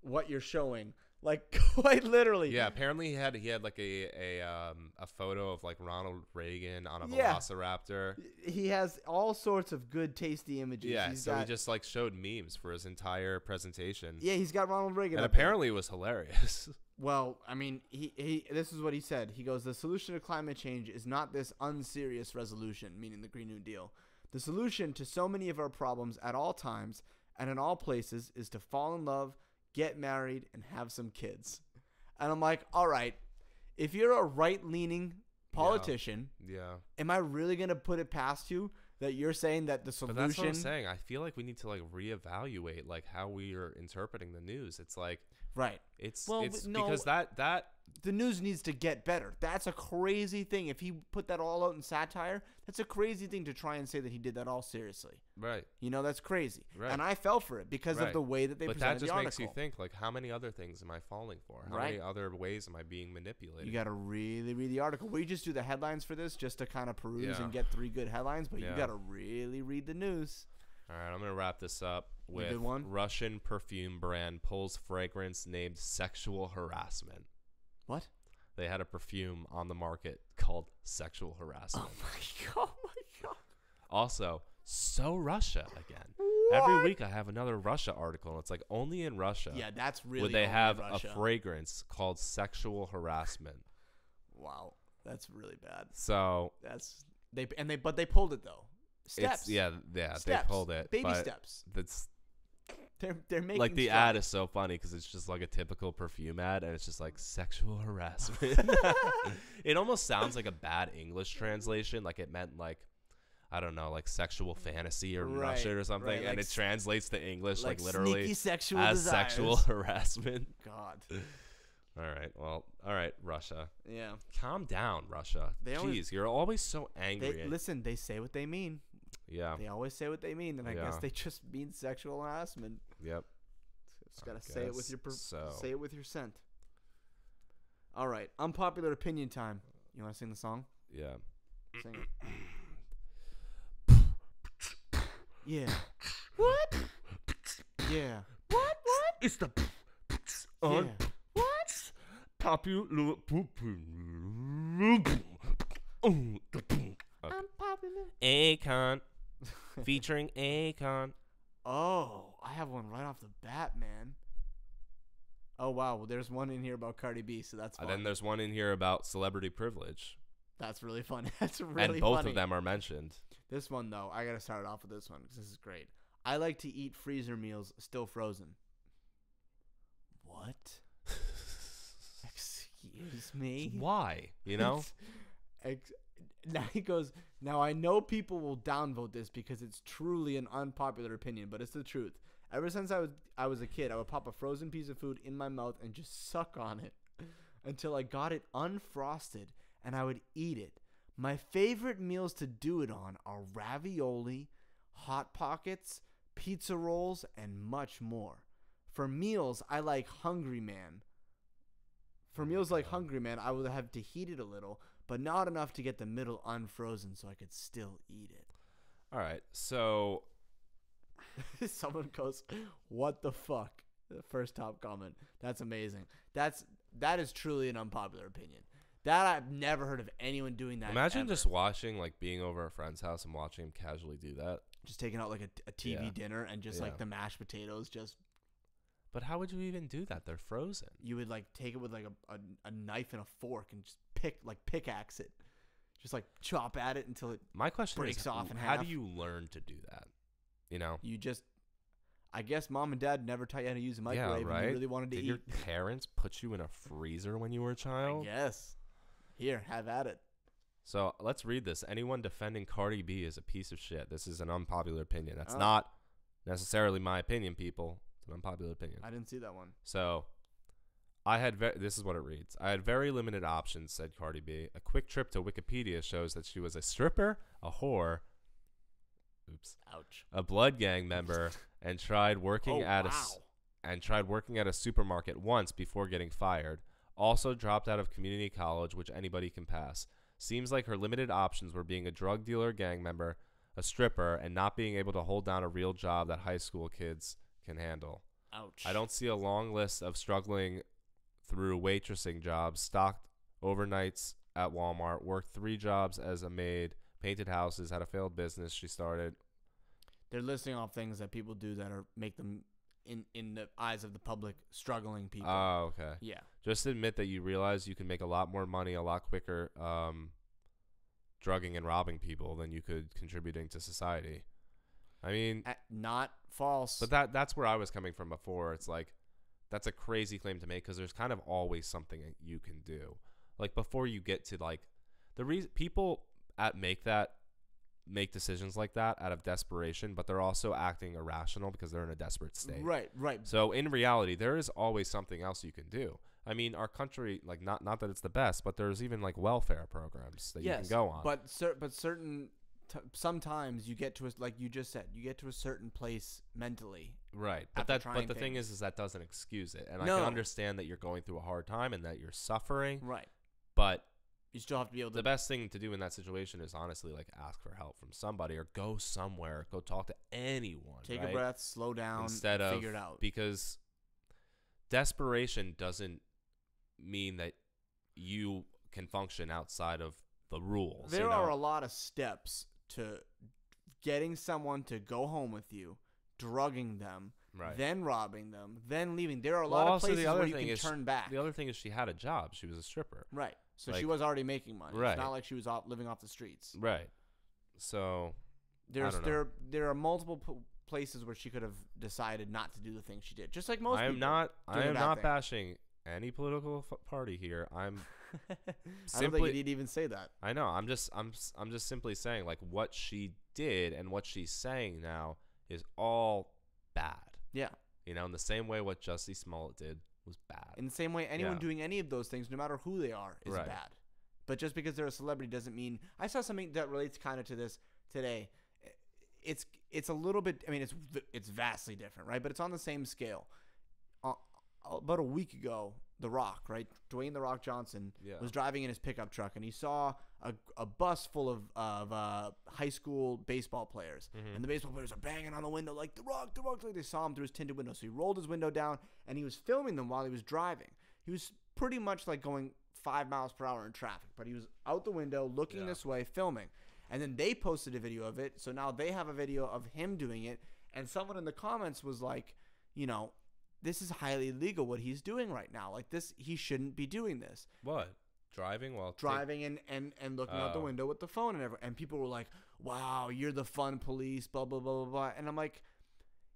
what you're showing. Like, quite literally. Yeah, apparently he had like a photo of like Ronald Reagan on a velociraptor. He has all sorts of good, tasty images. Yeah, he just like showed memes for his entire presentation. Yeah, he's got Ronald Reagan. And apparently it was hilarious. Well, I mean, he this is what he said. He goes, the solution to climate change is not this unserious resolution, meaning the Green New Deal. The solution to so many of our problems at all times and in all places is to fall in love, get married, and have some kids. And I'm like, all right, if you're a right-leaning politician, am I really going to put it past you that you're saying that the solution... But that's what I'm saying. I feel like we need to like reevaluate like how we are interpreting the news. It's like... Right. It's because that the news needs to get better. That's a crazy thing. If he put that all out in satire, that's a crazy thing to try and say that he did that all seriously. Right. That's crazy. Right. And I fell for it because of the way that they presented the article. But that just makes you think, like, how many other things am I falling for? How many other ways am I being manipulated? You got to really read the article. We just do the headlines for this just to kind of peruse and get 3 good headlines, but you got to really read the news. All right, I'm going to wrap this up with Russian perfume brand pulls fragrance named sexual harassment. What? They had a perfume on the market called sexual harassment. Oh my god. Also, so Russia again. What? Every week I have another Russia article, and it's like only in Russia. Yeah, that's really would they have a fragrance called sexual harassment. Wow, that's really bad. So but they pulled it though. Steps. Steps. They pulled it. Baby steps. That's they're making like the ad is so funny because it's just like a typical perfume ad, and it's just like sexual harassment. It almost sounds like a bad English translation, like it meant like I don't know, like sexual fantasy or Russian or something, and like, it translates to English like literally sexual as desires. sexual harassment. God. All right. Well, all right, Russia. Yeah. Calm down, Russia. Jeez, you're always so angry. Listen, they say what they mean. Yeah. They always say what they mean, and I guess they just mean sexual harassment. Yep. Just gotta say it with your say it with your scent. All right, unpopular opinion time. You want to sing the song? Yeah. Sing it. Yeah. What? Yeah. What? It's the Yeah. What? Popular. Unpopular. Akon. Featuring Akon. Oh, I have one right off the bat, man. Oh, wow. Well, there's one in here about Cardi B, so that's fun. And then there's one in here about celebrity privilege. That's really funny. That's really funny. And both of them are mentioned. This one, though, I got to start off with this one because this is great. I like to eat freezer meals still frozen. What? Excuse me? Why? You know? Now he goes, now I know people will downvote this because it's truly an unpopular opinion, but it's the truth. Ever since I was a kid, I would pop a frozen piece of food in my mouth and just suck on it until I got it unfrosted, and I would eat it. My favorite meals to do it on are ravioli, Hot Pockets, pizza rolls, and much more. For meals, I like Hungry Man. For meals like Hungry Man, I would have to heat it a little, but not enough to get the middle unfrozen so I could still eat it. All right, so someone goes, "What the fuck?" The first top comment. That's amazing. That is truly an unpopular opinion. That I've never heard of anyone doing that. Imagine ever. just watching, like being over a friend's house and watching him casually do that. Just taking out like a TV dinner and just like the mashed potatoes just. But how would you even do that? They're frozen. You would like take it with like a knife and a fork and just pickaxe it. Just like chop at it until it My question breaks is, off in how half. do you learn to do that? You know? You just, I guess mom and dad never taught you how to use a microwave. Yeah, right? And you really wanted to Did eat. your parents put you in a freezer when you were a child? Yes. Here, have at it. So let's read this. Anyone defending Cardi B is a piece of shit. This is an unpopular opinion. That's not necessarily my opinion, people. It's an unpopular opinion. I didn't see that one. So this is what it reads. I had very limited options, said Cardi B. A quick trip to Wikipedia shows that she was a stripper, a whore, Ouch. a blood gang member, and tried working at a supermarket once before getting fired. Also dropped out of community college, which anybody can pass. Seems like her limited options were being a drug dealer, gang member, a stripper, and not being able to hold down a real job that high school kids can handle. Ouch. I don't see a long list of struggling through waitressing jobs, stocked overnights at Walmart, worked 3 jobs as a maid, painted houses, had a failed business she started. They're listing off things that people do that make them, in the eyes of the public, struggling people. Oh, okay. Yeah. Just admit that you realize you can make a lot more money a lot quicker drugging and robbing people than you could contributing to society. I mean, not false. But that's where I was coming from before. It's like, that's a crazy claim to make because there's kind of always something that you can do. Like before you get to like the reason people make decisions like that out of desperation, but they're also acting irrational because they're in a desperate state. Right. So in reality, there is always something else you can do. I mean, our country, like not that it's the best, but there's even like welfare programs that you can go on. But certain sometimes you get to like you just said, you get to a certain place mentally. Right. But the thing is that doesn't excuse it. And I can understand that you're going through a hard time and that you're suffering. Right. But you still have to be able to. The best thing to do in that situation is honestly like ask for help from somebody or go somewhere, go talk to anyone. Take a breath, slow down, instead of figure it out. Because desperation doesn't mean that you can function outside of the rules. There are a lot of steps to getting someone to go home with you, drugging them, then robbing them, then leaving. There are a lot of places where you can turn back. The other thing is she had a job. She was a stripper. Right. So she was already making money. Right. It's not like she was living off the streets. Right. So there are multiple places where she could have decided not to do the things she did. Just like most people. I am not bashing any political party here. I'm I don't think you need to even say that. I know. I'm just simply saying like what she did and what she's saying now is all bad. Yeah. You know, in the same way what Jussie Smollett did was bad. In the same way, anyone doing any of those things, no matter who they are, is bad. But just because they're a celebrity doesn't mean. I saw something that relates kind of to this today. It's a little bit. I mean, it's vastly different, right? But it's on the same scale. About a week ago, The Rock, right? Dwayne The Rock Johnson was driving in his pickup truck, and he saw a bus full of high school baseball players. And the baseball players are banging on the window like, The Rock, The Rock. Like they saw him through his tinted window. So he rolled his window down, and he was filming them while he was driving. He was pretty much like going 5 miles per hour in traffic, but he was out the window looking this way, filming. And then they posted a video of it, so now they have a video of him doing it. And someone in the comments was like, this is highly illegal what he's doing right now. Like this, he shouldn't be doing this. What? Driving while and looking out the window with the phone and everything. And people were like, "Wow, you're the fun police." Blah blah blah blah blah. And I'm like,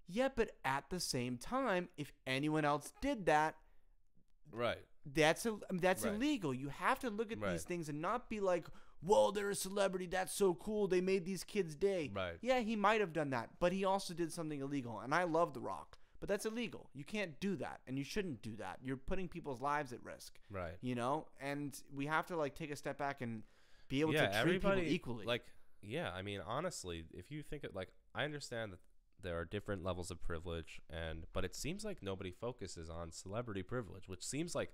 yeah, but at the same time, if anyone else did that, right, that's illegal. You have to look at these things and not be like, "Whoa, they're a celebrity. That's so cool. They made these kids' day." Right. Yeah, he might have done that, but he also did something illegal. And I love The Rock. But that's illegal. You can't do that, and you shouldn't do that. You're putting people's lives at risk. Right. And we have to like take a step back and be able to treat people equally. Like, I mean, honestly, if you think it, like, I understand that there are different levels of privilege, but it seems like nobody focuses on celebrity privilege, which seems like,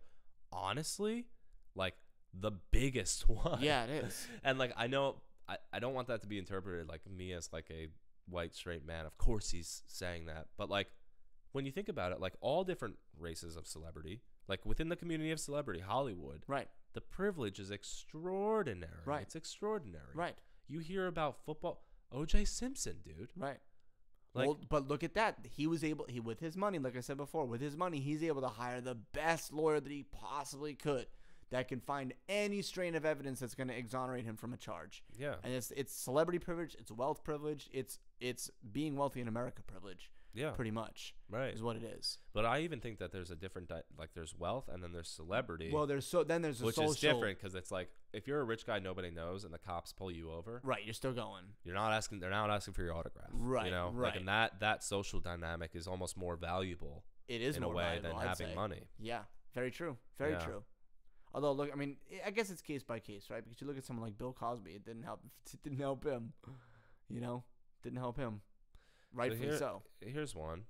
honestly, like the biggest one. Yeah, it is. And like, I know, I don't want that to be interpreted like me as like a white straight man. Of course he's saying that, but like, when you think about it, like all different races of celebrity, like within the community of celebrity, Hollywood, right? The privilege is extraordinary. Right. It's extraordinary. Right. You hear about football, O.J. Simpson, dude. Right. Like, well, but look at that. He was able, with his money, like I said before, with his money, he's able to hire the best lawyer that he possibly could that can find any strain of evidence that's going to exonerate him from a charge. Yeah. And it's celebrity privilege, it's wealth privilege, it's being wealthy in America privilege. Yeah, pretty much. Right, is what it is. But I even think that there's a different like there's wealth and then there's celebrity. Well, there's a which social, is different because it's like if you're a rich guy nobody knows and the cops pull you over. Right, you're still going. They're not asking for your autograph. Right, you know, right. Like, and that social dynamic is almost more valuable. It is in more a way valuable, than I'd having say. money. Yeah, very true. Very true. Although, look, I mean, I guess it's case by case, right? Because you look at someone like Bill Cosby, it didn't help. It didn't help him. Didn't help him. Rightfully so. Here's one.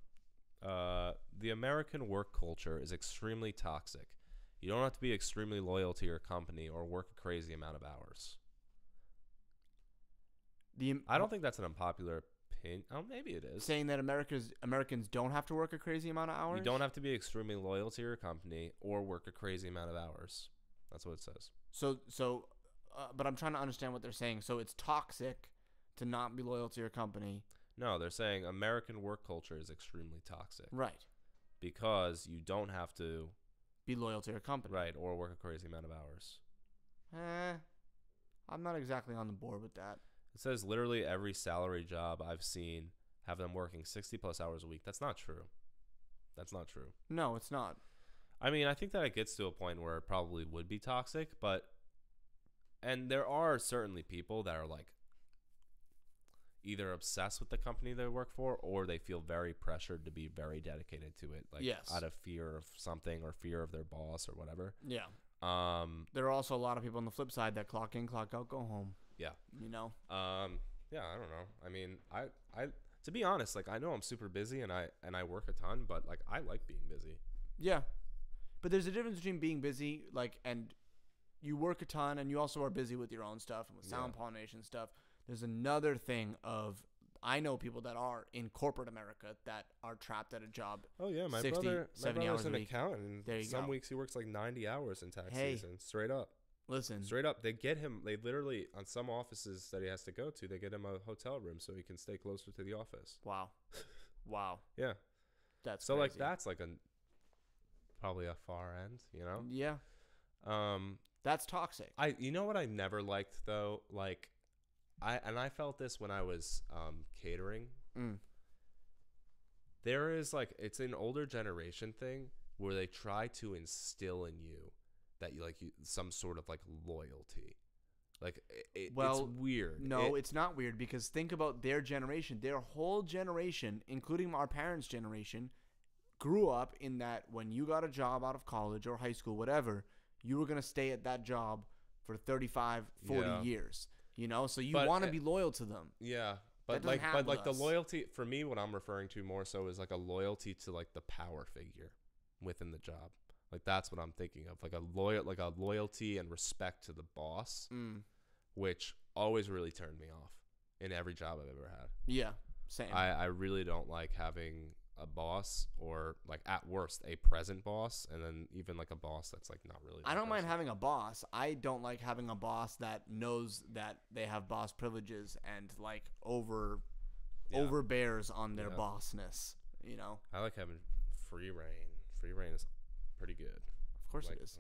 The American work culture is extremely toxic. You don't have to be extremely loyal to your company or work a crazy amount of hours. I don't think that's an unpopular opinion. Oh, maybe it is. Saying that Americans don't have to work a crazy amount of hours? You don't have to be extremely loyal to your company or work a crazy amount of hours. That's what it says. But I'm trying to understand what they're saying. So it's toxic to not be loyal to your company. No, they're saying American work culture is extremely toxic. Right. Because you don't have to be loyal to your company. Right, or work a crazy amount of hours. I'm not exactly on the board with that. It says literally every salary job I've seen have them working 60 plus hours a week. That's not true. That's not true. No, it's not. I mean, I think that it gets to a point where it probably would be toxic, and there are certainly people that are like either obsessed with the company they work for or they feel very pressured to be very dedicated to it, like out of fear of something or fear of their boss or whatever. Yeah. There are also a lot of people on the flip side that clock in, clock out, go home. Yeah. Yeah, I don't know. I mean, I to be honest, like I know I'm super busy and I work a ton, but like I like being busy. Yeah. But there's a difference between being busy, like, and you work a ton and you also are busy with your own stuff and with sound pollination stuff. There's another thing of, I know people that are in corporate America that are trapped at a job. Oh yeah, my 60, brother, 70 hours an accountant. And there you some go. weeks he works like 90 hours in tax season, straight up. Listen, straight up, they literally on some offices that he has to go to, they get him a hotel room so he can stay closer to the office. Wow. Wow. Yeah. That's so crazy. like that's like probably a far end, you know? Yeah. That's toxic. You know what I never liked though? Like I felt this when I was catering. There is like, it's an older generation thing where they try to instill in you that you some sort of like loyalty. Like it's weird. No, it's not weird because think about their generation. Their whole generation, including our parents' generation, grew up in that when you got a job out of college or high school, whatever, you were going to stay at that job for 35, 40 years, you know? So you want to be loyal to them. Yeah. But the loyalty for me, what I'm referring to more so is like a loyalty to like the power figure within the job. Like that's what I'm thinking of, like a loyalty and respect to the boss, which always really turned me off in every job I've ever had. Yeah, same. I really don't like having a boss, or like at worst a present boss, and then even like a boss that's like not really. I don't mind having a boss. I don't like having a boss that knows that they have boss privileges and like overbears on their bossness. You know. I like having free reign. Free reign is pretty good. Of course it is.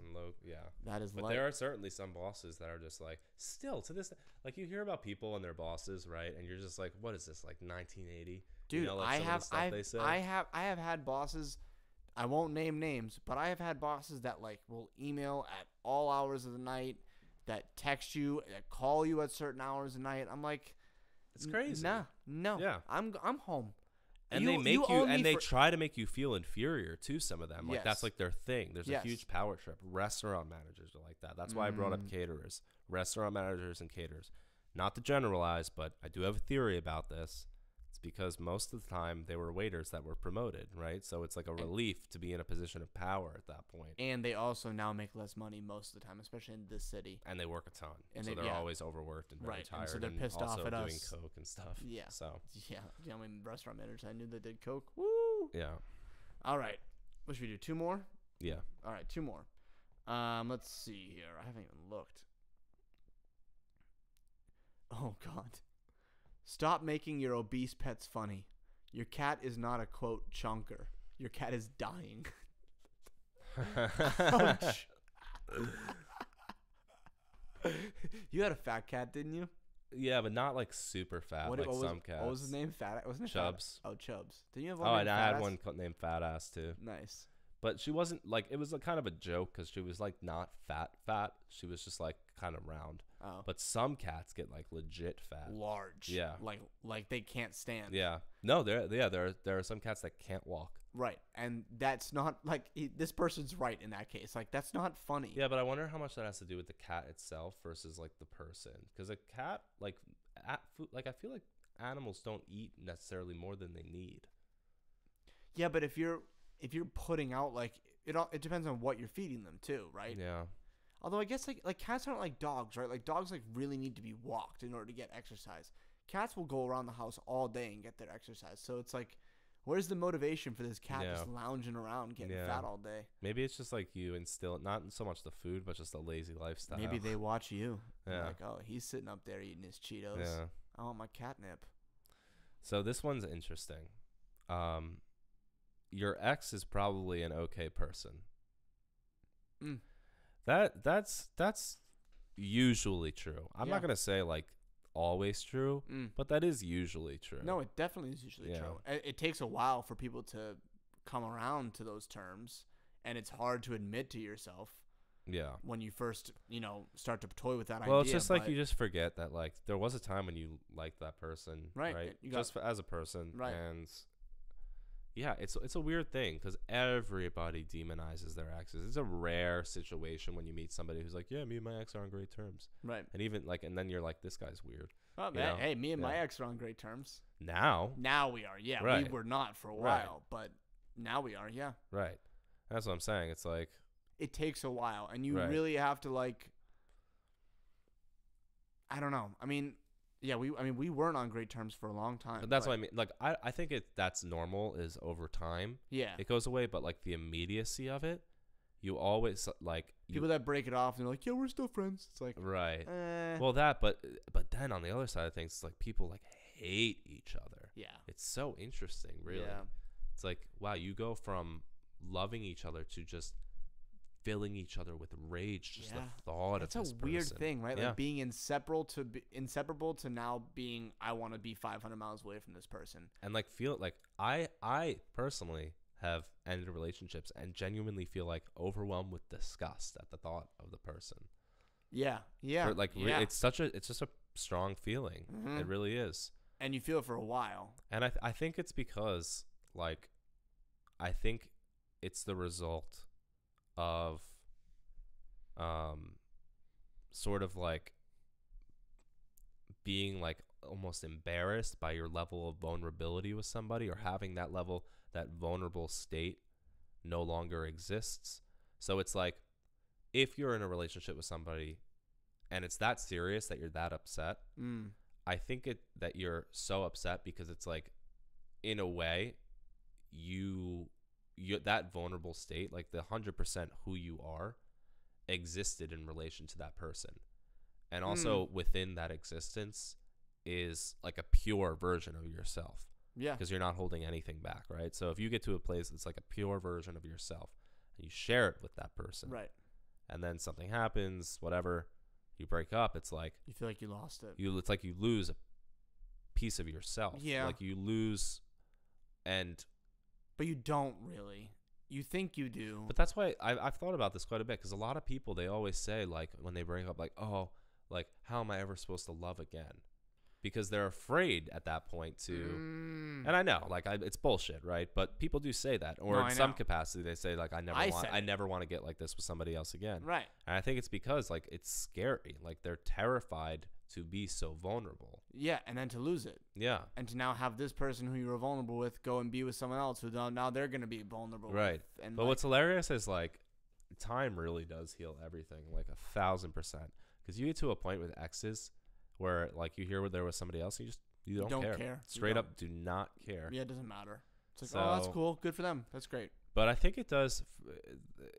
That is. But there are certainly some bosses that are just like still to this. Like you hear about people and their bosses, right? And you're just like, what is this, like 1980? Dude, you know, like I have had bosses. I won't name names, but I have had bosses that like will email at all hours of the night, that text you, that call you at certain hours of the night. I'm like, it's crazy. No. Yeah. I'm home. And they try to make you feel inferior to some of them. Like that's like their thing. There's a huge power trip. Restaurant managers are like that. That's why I brought up caterers. Restaurant managers and caterers. Not to generalize, but I do have a theory about this. It's because most of the time they were waiters that were promoted, right? So it's like a relief to be in a position of power at that point. And they also now make less money most of the time, especially in this city. And they work a ton. And so they're always overworked and very tired. And so they're pissed off at us. Doing coke and stuff. Yeah. So. Yeah. I mean, restaurant managers, I knew they did coke. Woo! Yeah. All right. What should we do? 2 more? Yeah. All right, 2 more. Let's see here. I haven't even looked. Oh, God. Stop making your obese pets funny. Your cat is not a, quote, chunker. Your cat is dying. Ouch. You had a fat cat, didn't you? Yeah, but not like super fat some cats. What was his name? Wasn't it Chubs? Fat? Oh, Chubs. Didn't you have one? Oh, and I had one named Fat Ass too. Nice. But she wasn't like, it was a kind of a joke because she was like not fat. She was just like kind of round. Oh. But some cats get like legit fat. Large. Yeah. Like they can't stand. Yeah. No, there are some cats that can't walk. Right. And that's not like this person's right in that case. Like that's not funny. Yeah, but I wonder how much that has to do with the cat itself versus like the person. Because a cat I feel like animals don't eat necessarily more than they need. Yeah, but if you're putting out like it depends on what you're feeding them too, right? Yeah. Although I guess like cats aren't like dogs, right? Like dogs like really need to be walked in order to get exercise. Cats will go around the house all day and get their exercise. So it's like, where's the motivation for this cat just lounging around getting fat all day? Maybe it's just like you instill not so much the food, but just a lazy lifestyle. Maybe they watch you. Yeah. Like, oh, he's sitting up there eating his Cheetos. Yeah. I want my catnip. So this one's interesting. Your ex is probably an okay person. That's usually true. I'm not gonna say like always true, but that is usually true. No, it definitely is usually true. It takes a while for people to come around to those terms, and it's hard to admit to yourself. Yeah. When you first, start to toy with that idea. Well, it's just like you just forget that like there was a time when you liked that person, right? As a person, right? And yeah, it's a weird thing because everybody demonizes their exes. It's a rare situation when you meet somebody who's like, yeah, me and my ex are on great terms. Right. And even like, and then you're like, this guy's weird. Oh, man, hey, me and my ex are on great terms. Now we are. Yeah, we were not for a while, but now we are. Yeah. Right. That's what I'm saying. It's like it takes a while, and you really have to like. I don't know. I mean. Yeah, we weren't on great terms for a long time. But that's what I mean. Like, I think that's normal is over time. Yeah. It goes away, but, like, the immediacy of it, you always, like... People that break it off, and they're like, yeah, we're still friends. It's like... Right. Well, but then on the other side of things, it's like people, like, hate each other. Yeah. It's so interesting, really. Yeah. It's like, wow, you go from loving each other to just... filling each other with rage, just the thought of this person. That's a weird thing, right? Like being inseparable to now being, I want to be 500 miles away from this person. And like feel like I personally have ended relationships and genuinely feel like overwhelmed with disgust at the thought of the person. Yeah, yeah. It's just a strong feeling. Mm-hmm. It really is. And you feel it for a while. And I think it's because like I think it's the result of sort of like being like almost embarrassed by your level of vulnerability with somebody, or having that vulnerable state no longer exists. So it's like, if you're in a relationship with somebody and it's that serious that you're that upset, I think that you're so upset because it's like, in a way, you that vulnerable state, like the 100% who you are, existed in relation to that person. And also within that existence is like a pure version of yourself. Yeah. Because you're not holding anything back, right? So if you get to a place that's like a pure version of yourself and you share it with that person, right, and then something happens, whatever, you break up, it's like you feel like you lost it. It's like you lose a piece of yourself. Yeah. Like you lose, but you don't really. You think you do. But that's why I've thought about this quite a bit, because a lot of people, they always say, like, when they bring up, like, oh, like, how am I ever supposed to love again? Because they're afraid at that point to, and I know, like, it's bullshit, right? But people do say that, or in some capacity, they say, like, I never want to get like this with somebody else again, right? And I think it's because, like, it's scary, like, they're terrified to be so vulnerable. Yeah, and then to lose it. Yeah, and to now have this person who you were vulnerable with go and be with someone else who now they're gonna be vulnerable, right? With. And but what's hilarious is, like, time really does heal everything, like 1,000%. Because you get to a point with exes where, like, you hear where there was somebody else, and you don't care. Straight up, do not care. Yeah, it doesn't matter. It's like, oh, that's cool, good for them, that's great. But I think it does.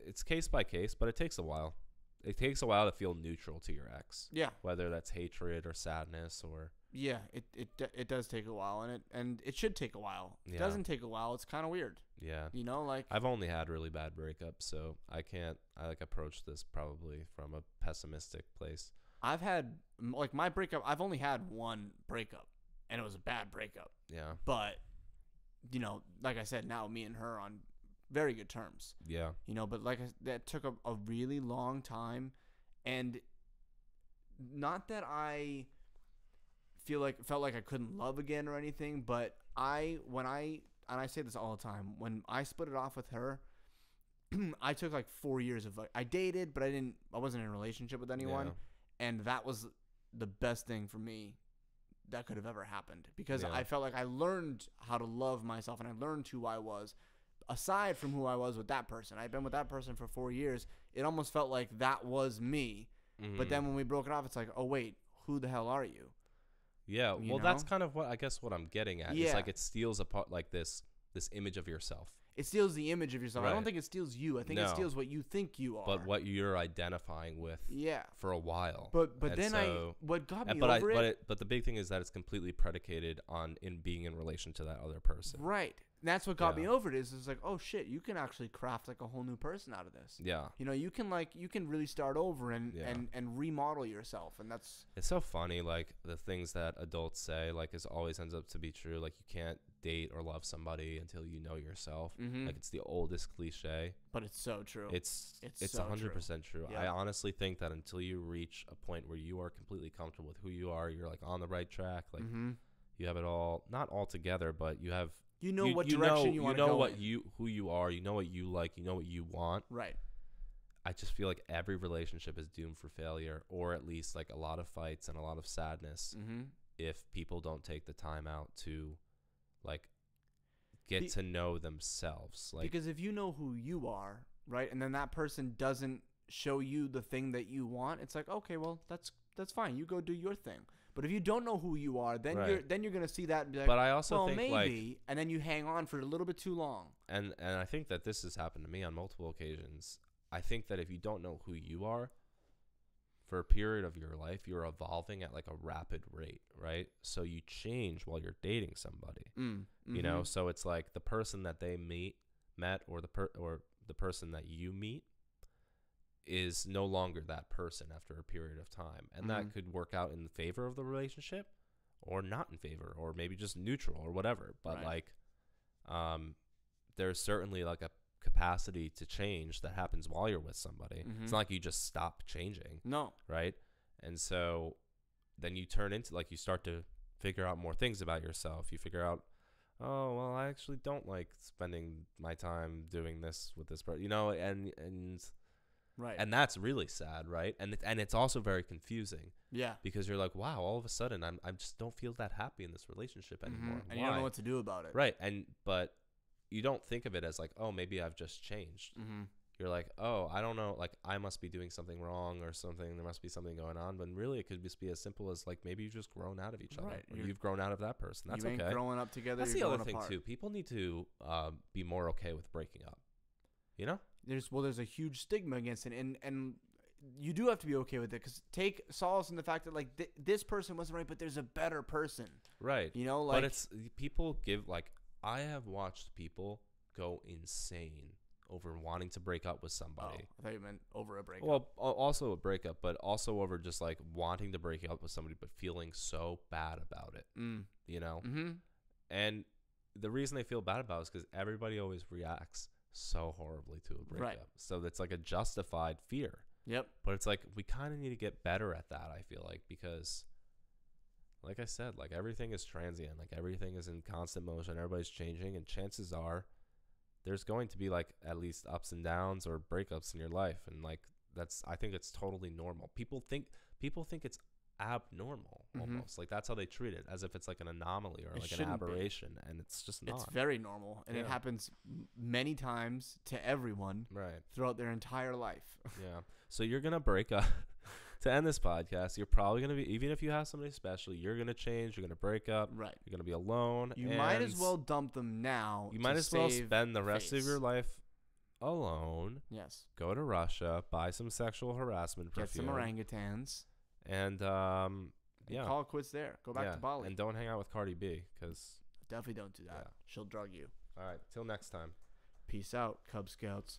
It's case by case, but it takes a while. It takes a while to feel neutral to your ex. Yeah. Whether that's hatred or sadness or. Yeah, it does take a while, and it should take a while. If it doesn't take a while, it's kind of weird. Yeah. You know, like, I've only had really bad breakups, so I like approach this probably from a pessimistic place. I've had, like, my breakup, I've only had one breakup, and it was a bad breakup. Yeah. But, you know, like I said, now me and her on very good terms. Yeah. You know, but that took a really long time, and not that I felt like I couldn't love again or anything, but and I say this all the time, when I split it off with her, I took like 4 years of, like, I dated, but I wasn't in a relationship with anyone. Yeah. And that was the best thing for me that could have ever happened, because I felt like I learned how to love myself, and I learned who I was aside from who I was with that person. I'd been with that person for 4 years. It almost felt like that was me. Mm-hmm. But then when we broke it off, it's like, oh, wait, who the hell are you? Yeah, well, that's kind of what I'm getting at. Yeah. It's like it steals apart, like, this image of yourself. It steals the image of yourself. Right. I don't think it steals you. I think it steals what you think you are. But what you're identifying with for a while. But then what got me over it. But the big thing is that it's completely predicated on being in relation to that other person. Right. And that's what got me over it is like, oh shit, you can actually craft like a whole new person out of this. Yeah. You know, you can really start over and remodel yourself, and that's. It's so funny, like, the things that adults say, like, is always ends up to be true. Like, you can't date or love somebody until you know yourself. Mm-hmm. Like, it's the oldest cliche. But it's so true. It's 100% true. Yeah. I honestly think that until you reach a point where you are completely comfortable with who you are, you're, like, on the right track. Like, you have it all, not all together, but you have. You know what direction you want to go. You know who you are. You know what you like. You know what you want. Right. I just feel like every relationship is doomed for failure, or at least, like, a lot of fights and a lot of sadness if people don't take the time out to, like, get to know themselves. Like, because if you know who you are, right, and then that person doesn't show you the thing that you want, it's like, okay, well, that's fine. You go do your thing. But if you don't know who you are, then you're gonna see that and be like, but I also think, maybe, like, and then you hang on for a little bit too long. And I think that this has happened to me on multiple occasions. I think that if you don't know who you are, for a period of your life, you're evolving at, like, a rapid rate, right? So you change while you're dating somebody. You know, so it's like the person that they met, or the person that you meet, is no longer that person after a period of time, and that could work out in favor of the relationship, or not in favor, or maybe just neutral or whatever. But like, there's certainly, like, a capacity to change that happens while you're with somebody. It's not like you just stop changing. No. Right. And so then you turn into, like, you start to figure out more things about yourself. You figure out oh, well, I actually don't like spending my time doing this with this person, Right. and that's really sad, right? And it's also very confusing. Yeah. Because you're like, wow, all of a sudden I just don't feel that happy in this relationship anymore. And you don't know what to do about it. Right. But you don't think of it as like, oh, maybe I've just changed. You're like, oh, I don't know, like I must be doing something wrong or something. There must be something going on. But really, it could just be as simple as like maybe you've just grown out of each other. Or you've grown out of that person. That's you ain't okay. growing up together. That's you're the other thing apart. too. People need to be more okay with breaking up. You know? There's a huge stigma against it, and you do have to be okay with it, because take solace in the fact that like this person wasn't right, but there's a better person. Right. You know, like, but it's people give like I have watched people go insane over wanting to break up with somebody. Oh, I thought you meant over a breakup. Well, also a breakup, but also over just like wanting to break up with somebody, but feeling so bad about it. You know? And the reason they feel bad about it is because everybody always reacts so horribly to a breakup. Right. So it's like a justified fear. Yep. But it's like we kind of need to get better at that, I feel like, because like I said, like everything is transient. Like everything is in constant motion. Everybody's changing, and chances are there's going to be like at least ups and downs or breakups in your life, and like I think it's totally normal. People think it's abnormal almost, like that's how they treat it, as if it's like an anomaly or like an aberration, and it's just not. It's very normal, and it happens many times to everyone throughout their entire life. Yeah. So you're gonna break up. To end this podcast, you're probably going to be, even if you have somebody special, you're going to change, you're going to break up, right? You're going to be alone. You might as well dump them now. You might as well spend the rest of your life alone. Yes. Go to Russia, buy some sexual harassment perfume. Get some orangutans. And, call it quits there. Go back to Bali. And don't hang out with Cardi B, because... Definitely don't do that. Yeah. She'll drug you. All right. Till next time. Peace out, Cub Scouts.